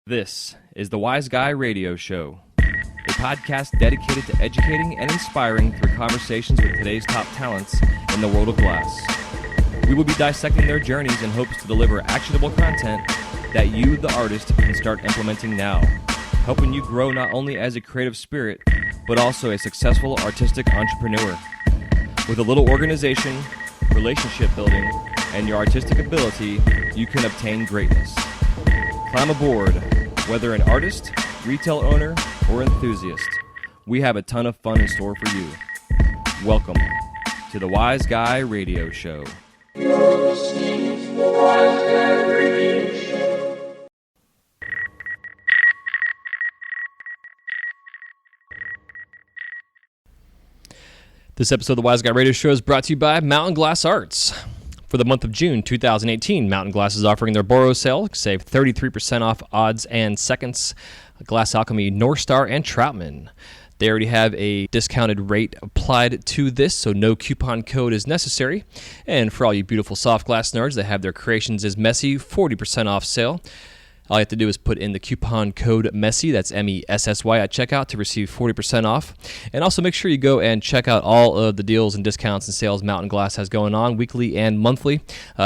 This is the Wise Guy Radio Show, a podcast dedicated to educating and inspiring through conversations with today's top talents in the world of glass. We will be dissecting their journeys in hopes to deliver actionable content that you, the artist, can start implementing now, helping you grow not only as a creative spirit, but also a successful artistic entrepreneur. With a little organization, relationship building, and your artistic ability, you can obtain greatness. Climb aboard, whether an artist, retail owner, or enthusiast. We have a ton of fun in store for you. Welcome to the Wise Guy Radio Show. You're listening to the Wise Guy Radio Show. This episode of the Wise Guy Radio Show is brought to you by Mountain Glass Arts. For the month of June 2018, Mountain Glass is offering their Boro sale. Save 33% off odds and seconds, Glass Alchemy, North Star, and Troutman. They already have a discounted rate applied to this, so no coupon code is necessary. And for all you beautiful soft glass nerds, they have their Creations is Messy 40% off sale. All you have to do is put in the coupon code MESSY, that's MESSY, at checkout to receive 40% off. And also make sure you go and check out all of the deals and discounts and sales Mountain Glass has going on weekly and monthly.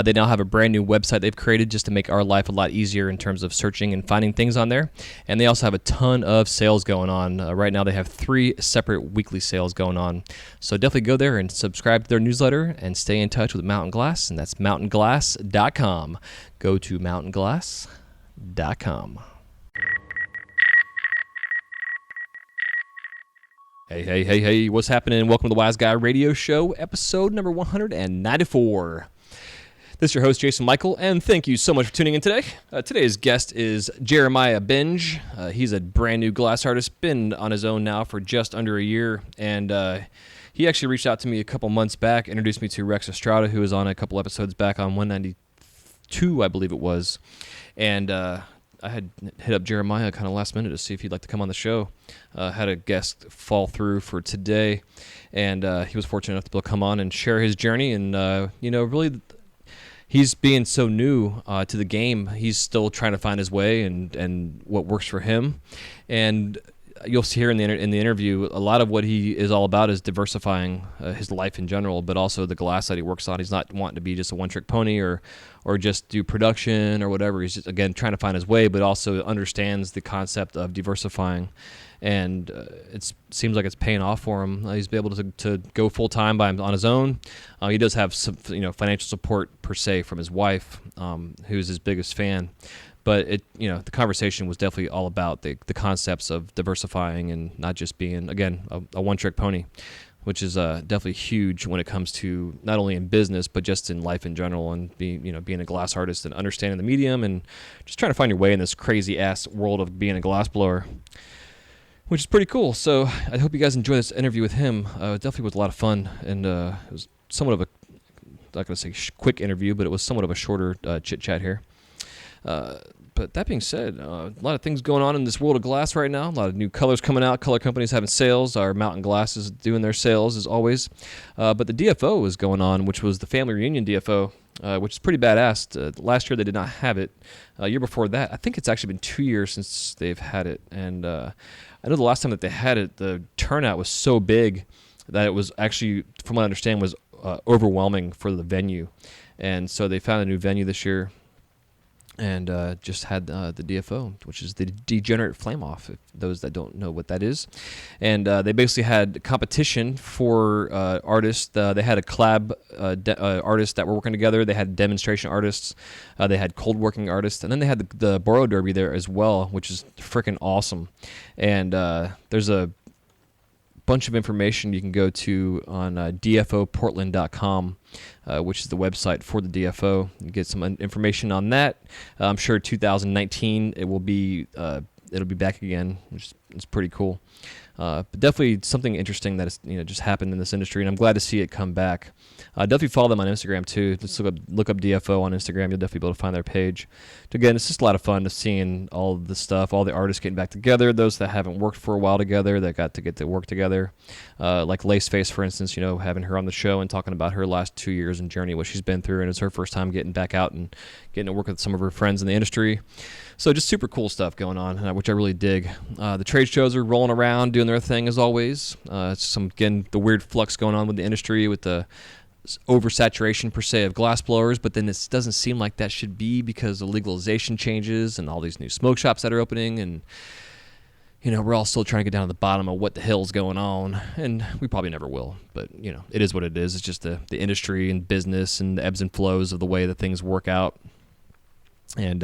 They now have a brand new website they've created just to make our life a lot easier in terms of searching and finding things on there. And they also have a ton of sales going on. Right now they have 3 separate weekly sales going on. So definitely go there and subscribe to their newsletter and stay in touch with Mountain Glass, and that's mountainglass.com. Go to mountainglass.com. Hey, what's happening? Welcome to the Wise Guy Radio Show, episode number 194. This is your host, Jason Michael, and thank you so much for tuning in today. Today's guest is Geremiah Benge. He's a brand new glass artist, been on his own now for just under a year, and he actually reached out to me a couple months back, introduced me to Rex Estrada, who was on a couple episodes back on 192, I believe it was. And I had hit up Geremiah kind of last minute to see if he'd like to come on the show. Had a guest fall through for today, and he was fortunate enough to be able to come on and share his journey. And, really, he's being so new to the game. He's still trying to find his way and what works for him. And you'll see here in the interview, a lot of what he is all about is diversifying his life in general, but also the glass that he works on. He's not wanting to be just a one-trick pony or just do production or whatever. He's just, again, trying to find his way, but also understands the concept of diversifying. And it seems like it's paying off for him. He's been able to go full-time on his own. He does have some financial support, per se, from his wife, who's his biggest fan. But the conversation was definitely all about the concepts of diversifying and not just being, again, a one-trick pony, which is definitely huge when it comes to not only in business but just in life in general, and being a glass artist and understanding the medium and just trying to find your way in this crazy ass world of being a glass blower, which is pretty cool. So I hope you guys enjoy this interview with him. It definitely was a lot of fun, and it was somewhat of a, not going to say quick interview, but it was somewhat of a shorter chit chat here. But that being said, a lot of things going on in this world of glass right now. A lot of new colors coming out. Color companies having sales. Our Mountain Glass is doing their sales as always. But the DFO is going on, which was the family reunion DFO, which is pretty badass. Last year they did not have it. Year before that, I think it's actually been 2 years since they've had it. And I know the last time that they had it, the turnout was so big that it was actually, from what I understand, was overwhelming for the venue. And so they found a new venue this year. And just had the DFO, which is the Degenerate Flame Off, if those that don't know what that is. And they basically had competition for artists. They had a collab artists that were working together. They had demonstration artists. They had cold working artists. And then they had the Boro Derby there as well, which is freaking awesome. And there's a bunch of information you can go to on dfoportland.com, which is the website for the DFO. You get some information on that. I'm sure 2019 it'll be back again, which It's pretty cool. But definitely something interesting that has just happened in this industry, and I'm glad to see it come back. Definitely follow them on Instagram too. Just look up DFO on Instagram. You'll definitely be able to find their page. Again, it's just a lot of fun to seeing all the stuff, all the artists getting back together, those that haven't worked for a while together, that got to get to work together. Like Laceface, for instance, having her on the show and talking about her last 2 years and journey, what she's been through, and it's her first time getting back out and getting to work with some of her friends in the industry. So just super cool stuff going on, which I really dig. The trade shows are rolling around, doing their thing as always. The weird flux going on with the industry with the oversaturation per se of glass blowers, but then it doesn't seem like that should be because of legalization changes and all these new smoke shops that are opening, and we're all still trying to get down to the bottom of what the hell's going on, and we probably never will, but it is what it is. It's just the industry and business and the ebbs and flows of the way that things work out, and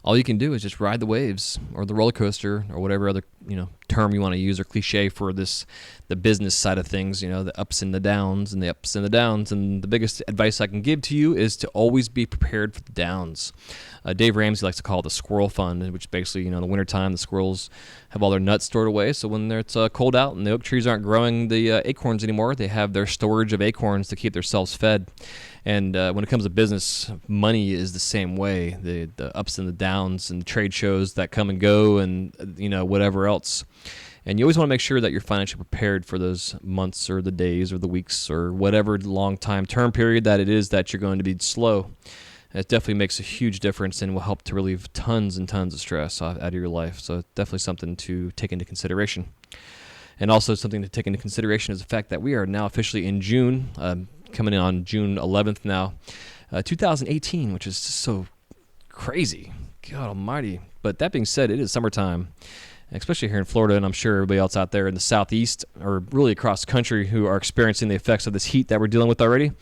all you can do is just ride the waves or the roller coaster or whatever other term you want to use or cliche for the business side of things, the ups and the downs and the ups and the downs. And the biggest advice I can give to you is to always be prepared for the downs. Dave Ramsey likes to call it the squirrel fund, which basically, in the wintertime, the squirrels have all their nuts stored away. So when it's cold out and the oak trees aren't growing the acorns anymore, they have their storage of acorns to keep themselves fed. And when it comes to business, money is the same way. The ups and the downs and the trade shows that come and go and, whatever else. And you always want to make sure that you're financially prepared for those months or the days or the weeks or whatever long time term period that it is that you're going to be slow. It definitely makes a huge difference and will help to relieve tons and tons of stress out of your life. So definitely something to take into consideration. And also something to take into consideration is the fact that we are now officially in June, coming in on June 11th now, 2018, which is just so crazy. God almighty. But that being said, it is summertime, especially here in Florida, and I'm sure everybody else out there in the southeast or really across the country who are experiencing the effects of this heat that we're dealing with already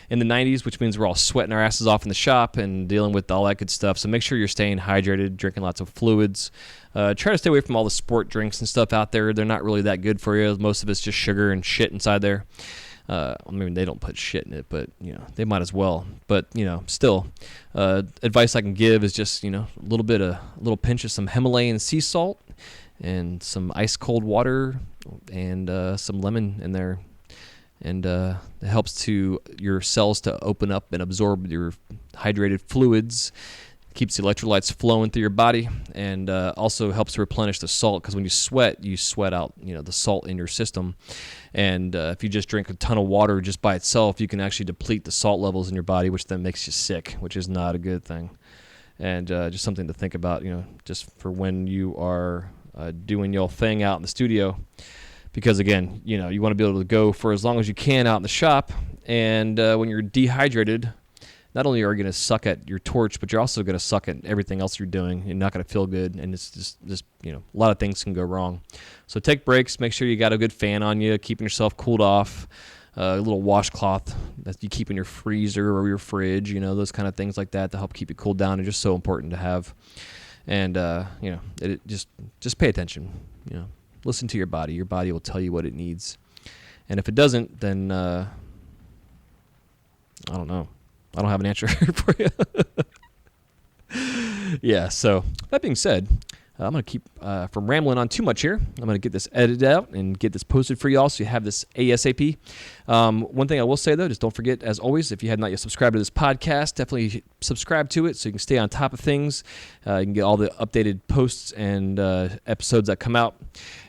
in the 90s, which means we're all sweating our asses off in the shop and dealing with all that good stuff. So make sure you're staying hydrated, drinking lots of fluids. Try to stay away from all the sport drinks and stuff out there. They're not really that good for you. Most of it's just sugar and shit inside there. They don't put shit in it, but they might as well. But still, advice I can give is just a little pinch of some Himalayan sea salt and some ice cold water and some lemon in there, and it helps to your cells to open up and absorb your hydrated fluids. Keeps the electrolytes flowing through your body, and also helps to replenish the salt, because when you sweat out the salt in your system. And if you just drink a ton of water just by itself, you can actually deplete the salt levels in your body, which then makes you sick, which is not a good thing. And just something to think about, just for when you are doing your thing out in the studio. Because again, you want to be able to go for as long as you can out in the shop, and when you're dehydrated, not only are you going to suck at your torch, but you're also going to suck at everything else you're doing. You're not going to feel good, and it's just a lot of things can go wrong. So take breaks. Make sure you got a good fan on you, keeping yourself cooled off. A little washcloth that you keep in your freezer or your fridge. Those kind of things like that to help keep you cooled down are just so important to have. And it just pay attention. Listen to your body. Your body will tell you what it needs, and if it doesn't, then I don't know. I don't have an answer for you. Yeah, so that being said, I'm going to keep from rambling on too much here. I'm going to get this edited out and get this posted for you all so you have this ASAP. One thing I will say, though, just don't forget, as always, if you have not yet subscribed to this podcast, definitely subscribe to it so you can stay on top of things. You can get all the updated posts and episodes that come out.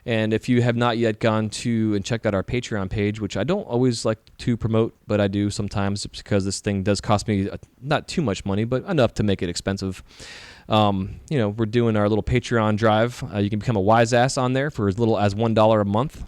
And if you have not yet gone to and checked out our Patreon page, which I don't always like to promote, but I do sometimes because this thing does cost me not too much money, but enough to make it expensive. We're doing our little Patreon drive. You can become a wise ass on there for as little as $1 a month.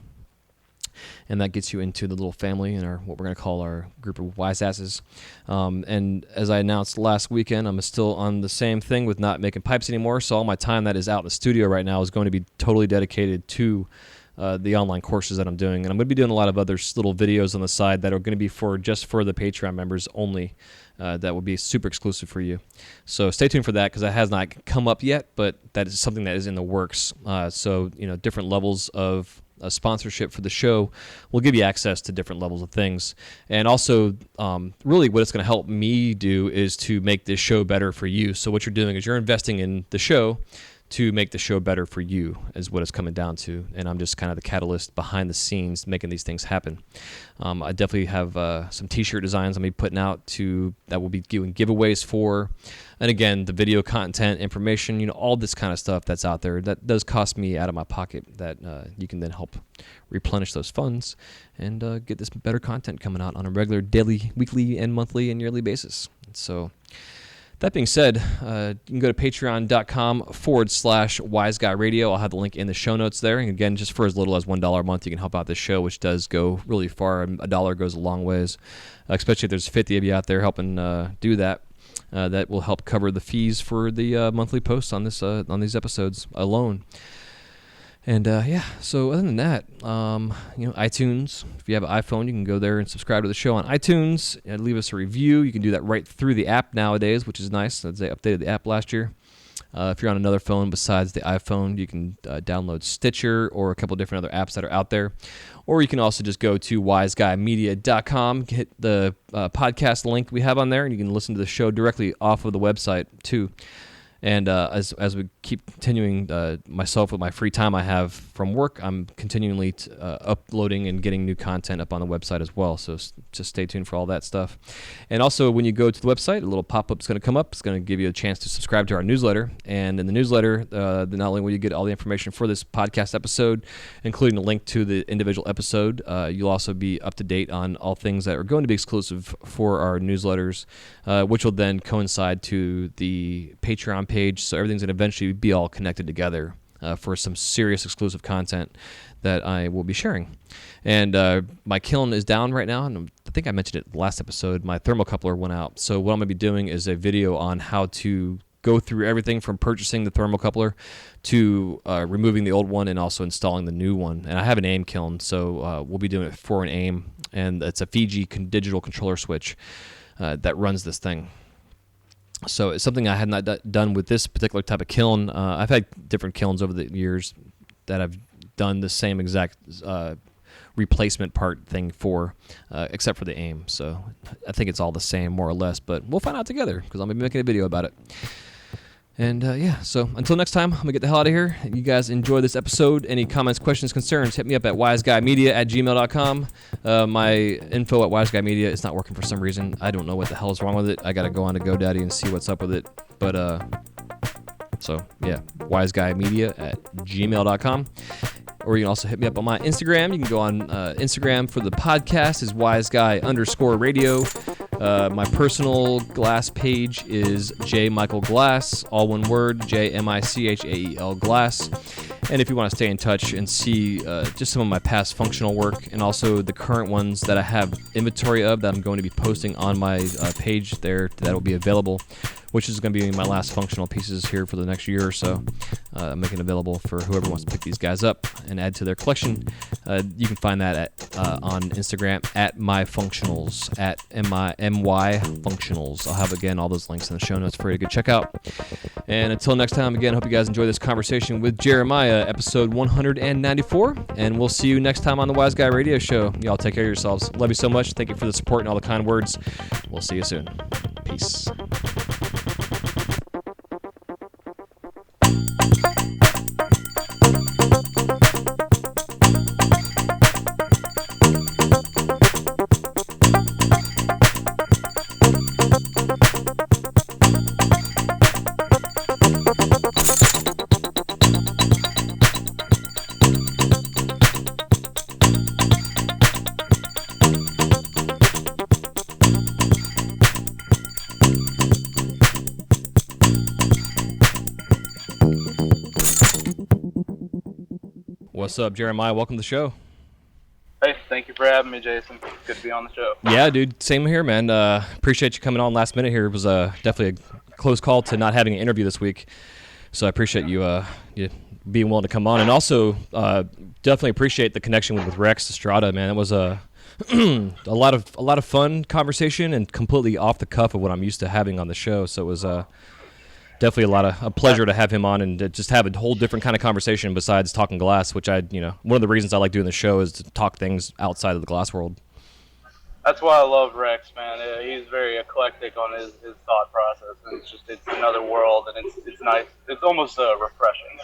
And that gets you into the little family and what we're going to call our group of wise asses. And as I announced last weekend, I'm still on the same thing with not making pipes anymore. So all my time that is out in the studio right now is going to be totally dedicated to the online courses that I'm doing. And I'm going to be doing a lot of other little videos on the side that are going to be just for the Patreon members only. That will be super exclusive for you. So stay tuned for that, because that has not come up yet, but that is something that is in the works. So different levels of sponsorship for the show will give you access to different levels of things. And also, really what it's going to help me do is to make this show better for you. So what you're doing is you're investing in the show to make the show better for you is what it's coming down to. And I'm just kind of the catalyst behind the scenes making these things happen. I definitely have some t-shirt designs I'm going to be putting out that will be doing giveaways for. And again, the video content, information, all this kind of stuff that's out there that does cost me out of my pocket that you can then help replenish those funds and get this better content coming out on a regular daily, weekly, and monthly and yearly basis. So that being said, you can go to patreon.com/wiseguy radio. I'll have the link in the show notes there. And again, just for as little as $1 a month, you can help out this show, which does go really far. A dollar goes a long ways, especially if there's 50 of you out there helping do that. That will help cover the fees for the monthly posts on these episodes alone. And so other than that, iTunes. If you have an iPhone, you can go there and subscribe to the show on iTunes and leave us a review. You can do that right through the app nowadays, which is nice. They updated the app last year. If you're on another phone besides the iPhone, you can download Stitcher or a couple different other apps that are out there. Or you can also just go to wiseguymedia.com, hit the podcast link we have on there, and you can listen to the show directly off of the website too. And as we keep continuing myself with my free time I have from work, I'm continually uploading and getting new content up on the website as well. So just stay tuned for all that stuff. And also, when you go to the website, a little pop-up is going to come up. It's going to give you a chance to subscribe to our newsletter. And in the newsletter, not only will you get all the information for this podcast episode, including a link to the individual episode, you'll also be up to date on all things that are going to be exclusive for our newsletters, which will then coincide to the Patreon page, so everything's going to eventually be all connected together for some serious exclusive content that I will be sharing. And my kiln is down right now, and I think I mentioned it last episode. My thermocoupler went out, so what I'm going to be doing is a video on how to go through everything from purchasing the thermocoupler to removing the old one and also installing the new one. And I have an AIM kiln, so we'll be doing it for an AIM, and it's a Fiji digital controller switch that runs this thing. So it's something I had not done with this particular type of kiln. I've had different kilns over the years that I've done the same exact replacement part thing for, except for the AIM. So I think it's all the same, more or less. But we'll find out together because I'm going to be making a video about it. And so until next time, I'm going to get the hell out of here. You guys enjoy this episode. Any comments, questions, concerns, hit me up at wiseguymedia@gmail.com. My info at wiseguymedia is not working for some reason. I don't know what the hell is wrong with it. I got to go on to GoDaddy and see what's up with it. But, wiseguymedia@gmail.com. Or you can also hit me up on my Instagram. You can go on Instagram for the podcast is wiseguy_radio. My personal Glass page is jmichaelglass, all one word, JMICHAEL Glass. And if you want to stay in touch and see just some of my past functional work and also the current ones that I have inventory of that I'm going to be posting on my page there that will be available, which is going to be my last functional pieces here for the next year or so. I'm making available for whoever wants to pick these guys up and add to their collection. You can find that on Instagram at myfunctionals, at MY Functionals. I'll have, again, all those links in the show notes for you to go check out. And until next time, again, hope you guys enjoy this conversation with Jeremiah, episode 194. And we'll see you next time on the Wise Guy Radio Show. Y'all take care of yourselves. Love you so much. Thank you for the support and all the kind words. We'll see you soon. Peace. What's up, Jeremiah? Welcome to the show. Hey, thank you for having me, Jason. Good to be on the show. Yeah, dude. Same here, man. Appreciate you coming on last minute here. It was definitely a close call to not having an interview this week. So I appreciate you being willing to come on. And also, definitely appreciate the connection with Rex Estrada, man. It was a lot of fun conversation and completely off the cuff of what I'm used to having on the show. So it was definitely a pleasure to have him on and to just have a whole different kind of conversation besides talking glass, which one of the reasons I like doing the show is to talk things outside of the glass world. That's why I love Rex, man. He's very eclectic on his thought process, and it's another world, and it's nice. It's almost refreshing.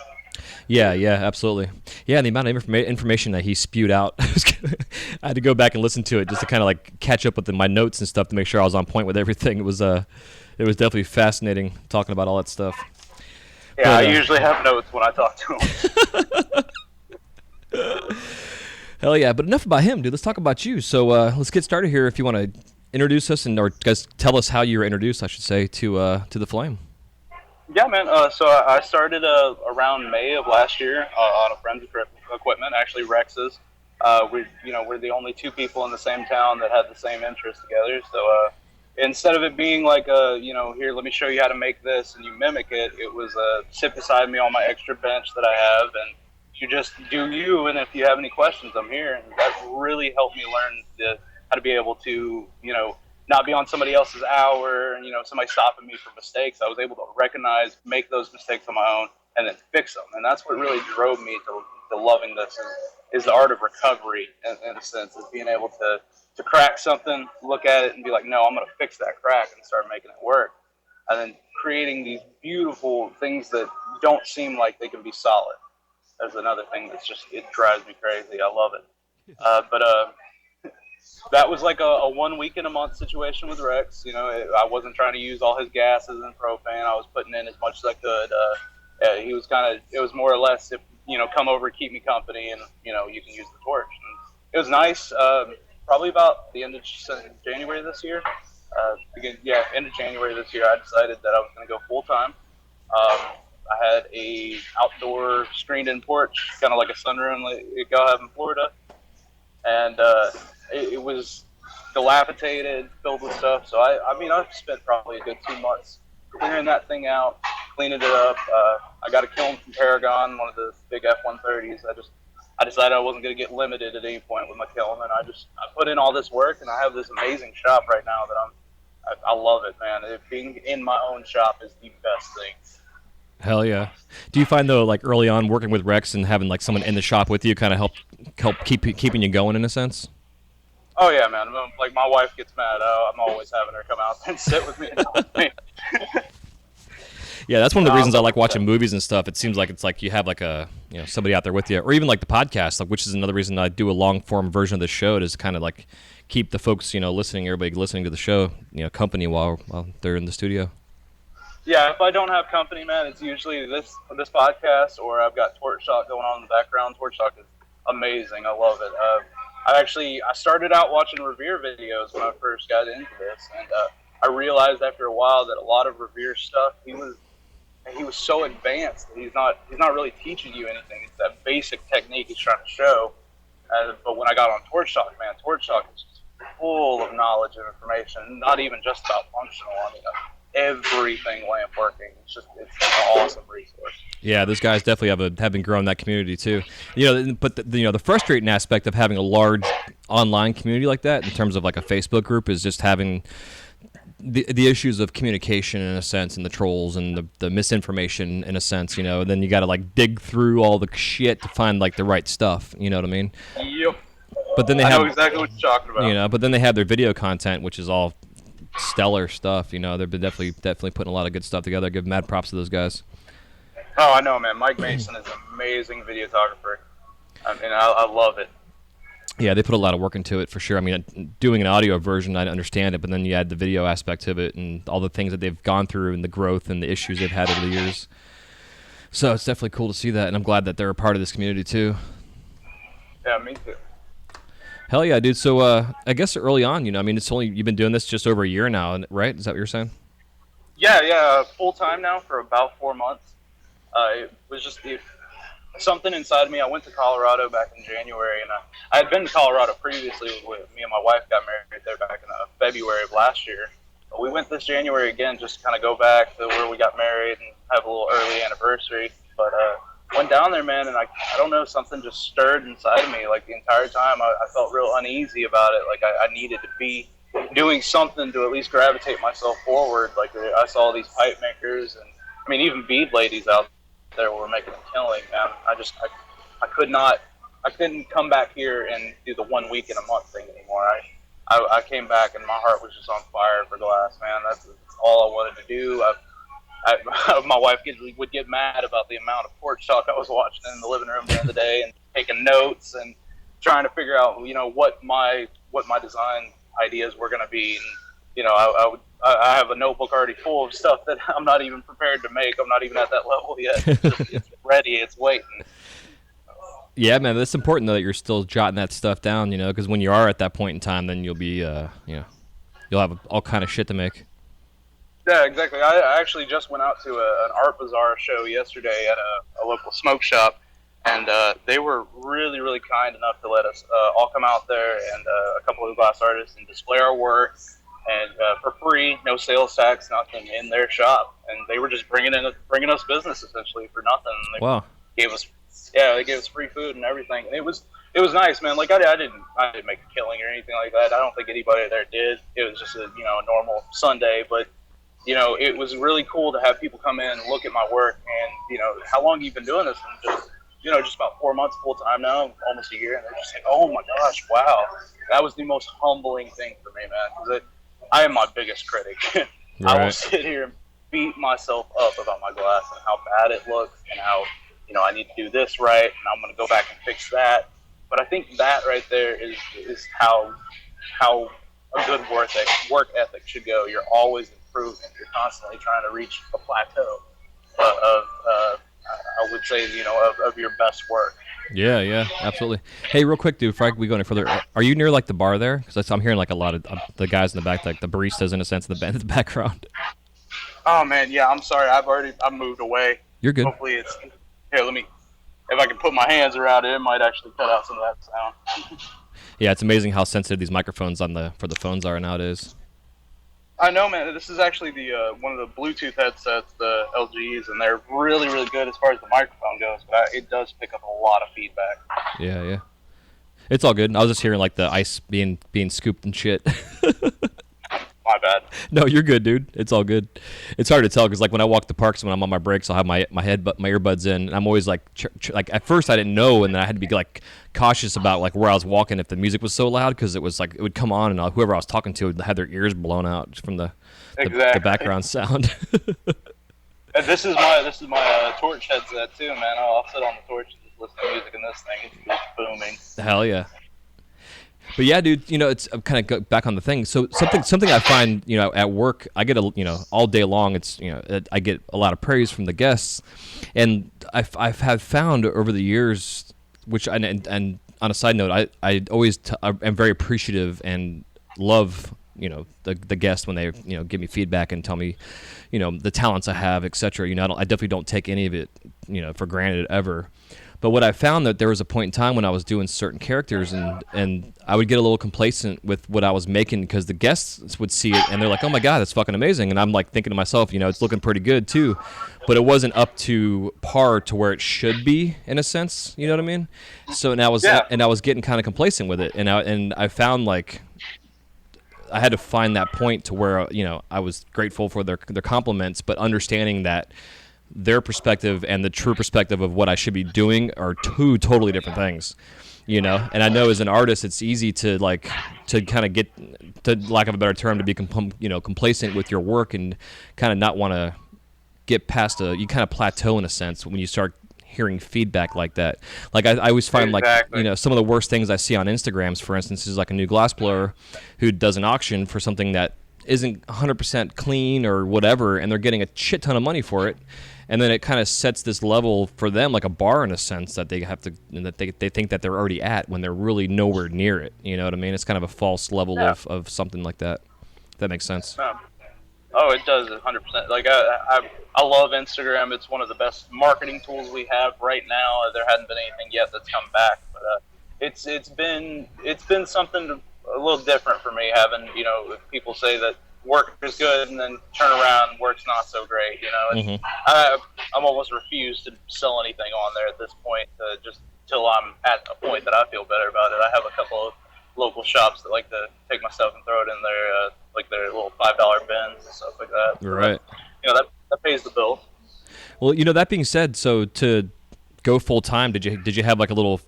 Yeah, yeah, absolutely. Yeah, the amount of information that he spewed out, I had to go back and listen to it just to kind of like catch up with my notes and stuff to make sure I was on point with everything. It was definitely fascinating talking about all that stuff. Yeah, But, I usually have notes when I talk to him. Hell yeah, but enough about him, dude. Let's talk about you. So let's get started here. If you want to introduce us or guys tell us how you were introduced, I should say, to the Flame. Yeah, man. So I started around May of last year on a friend's equipment, actually Rex's. We're the only two people in the same town that had the same interest together. So instead of it being like here, let me show you how to make this, and you mimic it, it was sit beside me on my extra bench that I have, and you just do you. And if you have any questions, I'm here, and that really helped me learn how to be able to not be on somebody else's hour and somebody stopping me for mistakes. I was able to recognize, make those mistakes on my own, and then fix them. And that's what really drove me to loving this is the art of recovery in a sense, is being able to crack something, look at it and be like, no, I'm going to fix that crack and start making it work. And then creating these beautiful things that don't seem like they can be solid. That's another thing it drives me crazy. I love it. But that was like a 1 week in a month situation with Rex. I wasn't trying to use all his gases and propane. I was putting in as much as I could. He was it was more or less, come over, keep me company, and, you can use the torch. And it was nice. Probably about the end of January this year. End of January this year, I decided that I was going to go full time. I had a outdoor screened-in porch, kind of like a sunroom like y'all have in Florida, and it was dilapidated, filled with stuff. So I've spent probably a good 2 months clearing that thing out, cleaning it up. I got a kiln from Paragon, one of the big F-130s. I decided I wasn't going to get limited at any point with my kiln, and I put in all this work, and I have this amazing shop right now that I love it, man. Being in my own shop is the best thing. Hell yeah. Do you find though, like early on working with Rex and having like someone in the shop with you kind of help keeping you going in a sense? Oh yeah, man. Like my wife gets mad. I'm always having her come out and sit with me and help me. Yeah, that's one of the reasons I like watching movies and stuff. It seems like it's like you have like a somebody out there with you, or even like the podcast, like which is another reason I do a long form version of the show, to kind of like keep the folks listening, everybody listening to the show, company while they're in the studio. Yeah, if I don't have company, man, it's usually this podcast, or I've got Torch Talk going on in the background. Torch Talk is amazing. I love it. I started out watching Revere videos when I first got into this, and I realized after a while that a lot of Revere stuff, he was so advanced that he's not really teaching you anything. It's that basic technique he's trying to show. But when I got on Torch Talk, man, Torch Talk is just full of knowledge and information, not even just about functional. Everything lamp working. It's an awesome resource. Yeah, those guys definitely have been growing that community too. But the frustrating aspect of having a large online community like that, in terms of like a Facebook group, is just having the issues of communication in a sense, and the trolls and the misinformation in a sense. And then you got to like dig through all the shit to find like the right stuff. You know what I mean? Yep. But then I know exactly what you're talking about. But then they have their video content, which is all stellar stuff. They've been definitely putting a lot of good stuff together. I give mad props to those guys. Oh, I know, man. Mike Mason is an amazing videographer. I love it. Yeah, they put a lot of work into it for sure. I mean, doing an audio version, I understand it, but then you add the video aspect of it and all the things that they've gone through and the growth and the issues they've had over the years. So it's definitely cool to see that, and I'm glad that they're a part of this community too. Yeah, me too. Hell yeah, dude. So I guess early on, you've been doing this just over a year now, right? Is that what you're saying? Yeah, full time now for about 4 months. It was just something inside of me. I went to Colorado back in January, and I had been to Colorado previously. With me and my wife got married there back in February of last year. But we went this January again, just to kind of go back to where we got married and have a little early anniversary. But went down there, man, and I don't know, something just stirred inside of me. Like the entire time, I felt real uneasy about it. Like I needed to be doing something to at least gravitate myself forward. Like I saw these pipe makers, and even bead ladies out there were making a killing, man. I couldn't come back here and do the 1 week in a month thing anymore. I came back and my heart was just on fire for glass, man. That's all I wanted to do. My wife would get mad about the amount of porch talk I was watching in the living room during the day and taking notes and trying to figure out, what my design ideas were going to be. And, I have a notebook already full of stuff that I'm not even prepared to make. I'm not even at that level yet. It's ready. It's waiting. Yeah, man, that's important though that you're still jotting that stuff down, because when you are at that point in time, then you'll be, you'll have all kind of shit to make. Yeah, exactly. I actually just went out to an art bazaar show yesterday at a local smoke shop, and they were really, really kind enough to let us all come out there and a couple of glass artists and display our work, and for free, no sales tax, nothing in their shop, and they were just bringing us business essentially for nothing. And Wow. They gave us free food and everything, and it was nice, man. Like I didn't make a killing or anything like that. I don't think anybody there did. It was just a normal Sunday, but it was really cool to have people come in and look at my work. And how long you've been doing this? And just about 4 months full time now, almost a year, and they're just like, oh my gosh, wow. That was the most humbling thing for me, man, because I am my biggest critic. Right. I will sit here and beat myself up about my glass and how bad it looks and how I need to do this right, and I'm going to go back and fix that. But I think that right there is how a good work ethic should go. You're always improving. You're constantly trying to reach a plateau of I would say, of your best work. Yeah, absolutely. Hey, real quick, dude, before we go any further, are you near like the bar there? Because I'm hearing like a lot of the guys in the back, like the baristas in a sense, in the background. Oh man, yeah. I'm sorry. I've moved away. You're good. Hopefully it's here. If I can put my hands around it, it might actually cut out some of that sound. Yeah, it's amazing how sensitive these microphones for the phones are nowadays. I know, man. This is actually the one of the Bluetooth headsets, the LGs, and they're really, really good as far as the microphone goes. But it does pick up a lot of feedback. Yeah. It's all good. I was just hearing like the ice being scooped and shit. My bad. No, you're good, dude. It's all good. It's hard to tell because like when I walk the parks, when I'm on my breaks, I'll have my earbuds in, and I'm always like like at first I didn't know, and then I had to be like cautious about like where I was walking if the music was so loud, because it was like it would come on and whoever I was talking to would have their ears blown out from the background sound. And this is my torch headset too, man. I'll sit on the torch and just listen to music in this thing. It's booming. Hell yeah. But yeah, dude, it's I'm kind of back on the thing. So something I find, at work, I get all day long. It's I get a lot of praise from the guests, and I've have found over the years, which and on a side note, I always am very appreciative and love the guests when they give me feedback and tell me the talents I have, etc. I definitely don't take any of it for granted ever. But what I found that there was a point in time when I was doing certain characters and I would get a little complacent with what I was making because the guests would see it and they're like, oh my God, that's fucking amazing. And I'm like thinking to myself, it's looking pretty good too. But it wasn't up to par to where it should be in a sense. You know what I mean? So and I was getting kind of complacent with it. And I found like I had to find that point to where, I was grateful for their compliments, but understanding that their perspective and the true perspective of what I should be doing are two totally different things, And I know as an artist, it's easy to kind of get, to lack of a better term, to be complacent with your work and kind of not want to get past you kind of plateau in a sense when you start hearing feedback like that. Like I always find exactly. Some of the worst things I see on Instagrams, for instance, is like a new glassblower who does an auction for something that isn't 100% clean or whatever, and they're getting a shit ton of money for it. And then it kind of sets this level for them, like a bar in a sense, that they have to, that they think that they're already at when they're really nowhere near it. You know what I mean? It's kind of a false level of something like that. If that makes sense. Oh, it does 100%. Like I love Instagram. It's one of the best marketing tools we have right now. There hasn't been anything yet that's come back, but it's been something a little different for me. Having people say that work is good and then turn around and work's not so great. I'm almost refused to sell anything on there at this point, just till I'm at a point that I feel better about it. I have a couple of local shops that like to take my stuff and throw it in their little $5 bins and stuff like that. Right. That pays the bill. Well, that being said, so to go full time, did you have like a little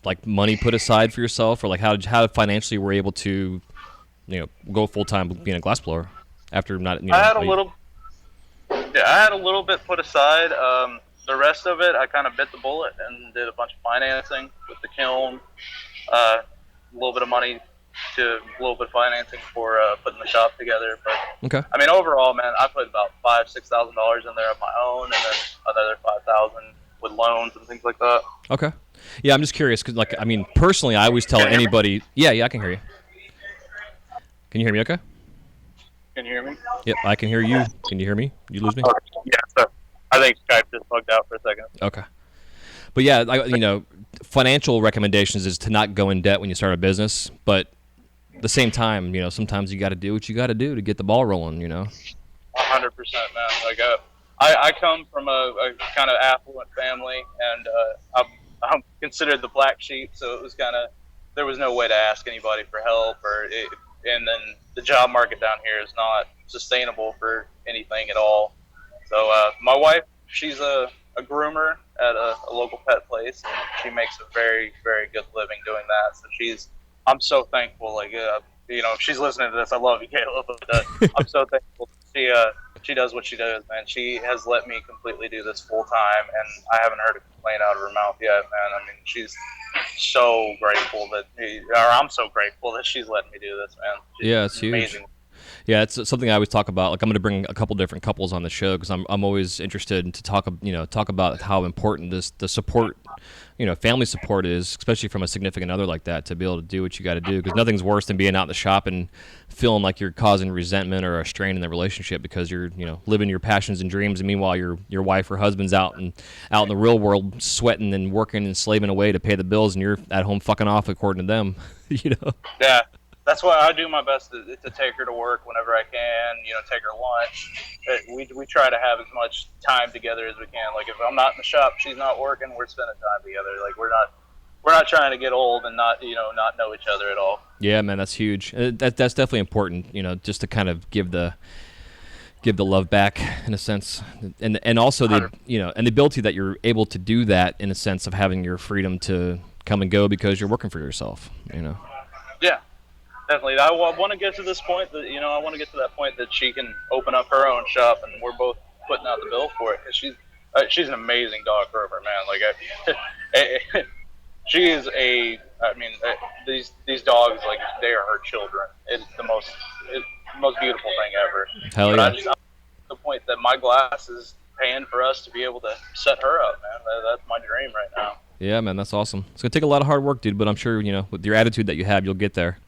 like money put aside for yourself, or like how financially were you able to go full time being a glassblower after not. I had a little. Yeah, I had a little bit put aside. The rest of it, I kind of bit the bullet and did a bunch of financing with the kiln. A little bit of money to a little bit of financing for putting the shop together. But Okay. I mean, overall, man, I put about $5,000-$6,000 in there of my own, and then another $5,000 with loans and things like that. Okay. Yeah, I'm just curious because, personally, I always tell anybody. Yeah, I can hear you. Can you hear me? Okay. Can you hear me? Yep, I can hear you. Can you hear me? You lose me? Yeah. So I think Skype just bugged out for a second. Okay. But yeah, financial recommendations is to not go in debt when you start a business, but at the same time, sometimes you got to do what you got to do to get the ball rolling. 100%, man. Like I come from a kind of affluent family, and I'm considered the black sheep, so it was there was no way to ask anybody for help, and then the job market down here is not sustainable for anything at all. So my wife, she's a groomer at a local pet place, and she makes a very, very good living doing that. So I'm so thankful. Like, if she's listening to this, I love you, Caleb. But I'm so thankful. She does what she does, man. She has let me completely do this full time, and I haven't heard a complaint out of her mouth yet, man. I mean, she's so grateful I'm so grateful that she's letting me do this, man. Yeah, it's huge. Amazing. Yeah, it's something I always talk about. Like, I'm going to bring a couple different couples on the show because I'm always interested to talk about how important the support, family support is, especially from a significant other like that, to be able to do what you got to do. Because nothing's worse than being out in the shop and feeling like you're causing resentment or a strain in the relationship because you're living your passions and dreams, and meanwhile your wife or husband's out in the real world sweating and working and slaving away to pay the bills, and you're at home fucking off according to them. Yeah. That's why I do my best to take her to work whenever I can, take her lunch. We try to have as much time together as we can. Like, if I'm not in the shop, she's not working, we're spending time together. Like, we're not trying to get old and not know each other at all. Yeah, man, that's huge. That's definitely important, just to kind of give the love back in a sense. And also and the ability that you're able to do that in a sense of having your freedom to come and go because you're working for yourself, Yeah. Definitely. I want to get to this point that, I want to get to that point that she can open up her own shop and we're both putting out the bill for it. Cause she's an amazing dog groomer, man. Like, she is these dogs, like, they are her children. It's the most beautiful thing ever. Hell yeah. I'm at the point that my glass is paying for us to be able to set her up, man. That's my dream right now. Yeah, man, that's awesome. It's going to take a lot of hard work, dude, but I'm sure, with your attitude that you have, you'll get there.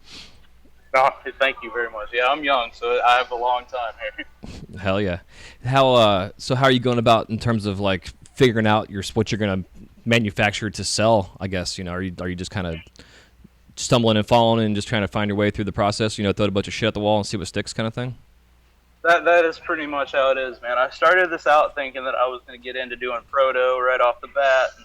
No, thank you very much. Yeah, I'm young, so I have a long time here. Hell yeah. How are you going about in terms of, like, figuring out what you're going to manufacture to sell, I guess? Are you just kind of stumbling and falling and just trying to find your way through the process, throw a bunch of shit at the wall and see what sticks kind of thing? That is pretty much how it is, man. I started this out thinking that I was going to get into doing proto right off the bat, and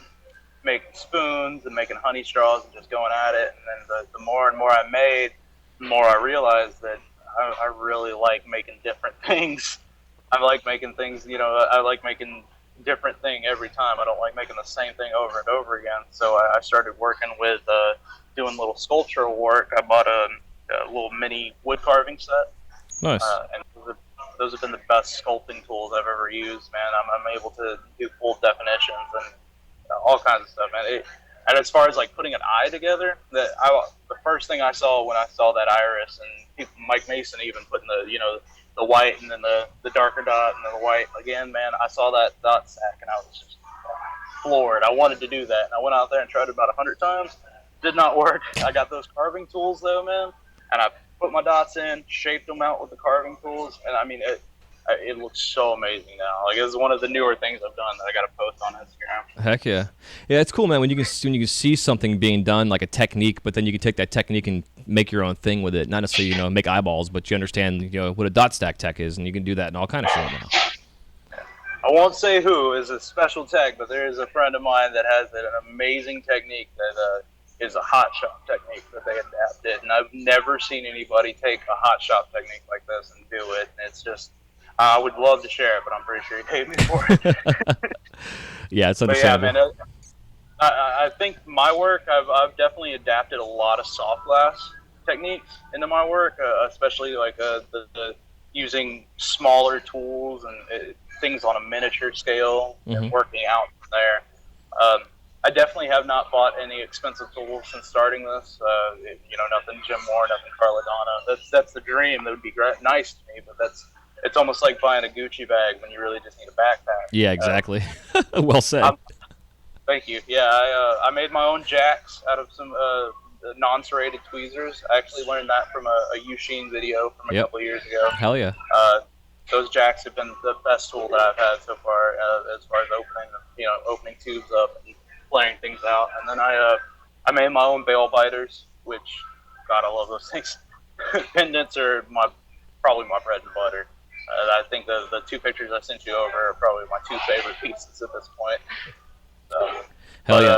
making spoons and making honey straws and just going at it. And then the more and more I made, the more I realized that I really like making different things. I like making things, I like making different thing every time. I don't like making the same thing over and over again. So I started working with doing little sculptural work. I bought a little mini wood carving set. Nice. And those have been the best sculpting tools I've ever used, man. I'm able to do full definitions and all kinds of stuff, man. And as far as, like, putting an eye together, the first thing I saw when I saw that iris, and Mike Mason even putting the white and then the darker dot and then the white again, man, I saw that dot stack and I was just floored. I wanted to do that, and I went out there and tried it about 100 times. Did not work. I got those carving tools though, man, and I put my dots in, shaped them out with the carving tools, and I mean it looks so amazing now. Like, it's one of the newer things I've done that I got to post on Instagram. Heck yeah. Yeah, it's cool, man, when you can see something being done, like a technique, but then you can take that technique and make your own thing with it. Not necessarily, make eyeballs, but you understand, what a dot stack tech is, and you can do that in all kind of shit now. I won't say who is a special tech, but there is a friend of mine that has an amazing technique that is a hot shop technique that they adapted, and I've never seen anybody take a hot shop technique like this and do it, and it's just, I would love to share it, but I'm pretty sure he paid me for it. Yeah, it's understandable. But yeah, man, I think my work, I've definitely adapted a lot of soft glass techniques into my work, especially like the using smaller tools and things on a miniature scale and working out from there. I definitely have not bought any expensive tools since starting this. Nothing Jim Moore, nothing Carladonna. That's the dream. That would be nice to me, but it's almost like buying a Gucci bag when you really just need a backpack. Yeah, exactly. Well said. Thank you. Yeah, I made my own jacks out of some non-serrated tweezers. I actually learned that from a Yushin video from a couple years ago. Hell yeah. Those jacks have been the best tool that I've had so far, as far as opening tubes up and flaring things out. And then I made my own bail biters, which, God, I love those things. Pendants are probably my bread and butter. I think the two pictures I sent you over are probably my two favorite pieces at this point. Hell yeah.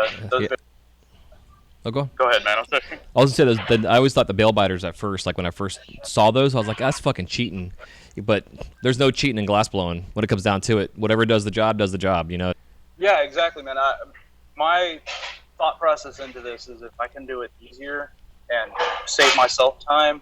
Oh, go on. Go ahead, man. I'm sorry. I was gonna say I always thought the bail biters at first, like when I first saw those, I was like, that's fucking cheating. But there's no cheating in glass blowing when it comes down to it. Whatever does the job, you know. Yeah, exactly, man. My thought process into this is if I can do it easier and save myself time,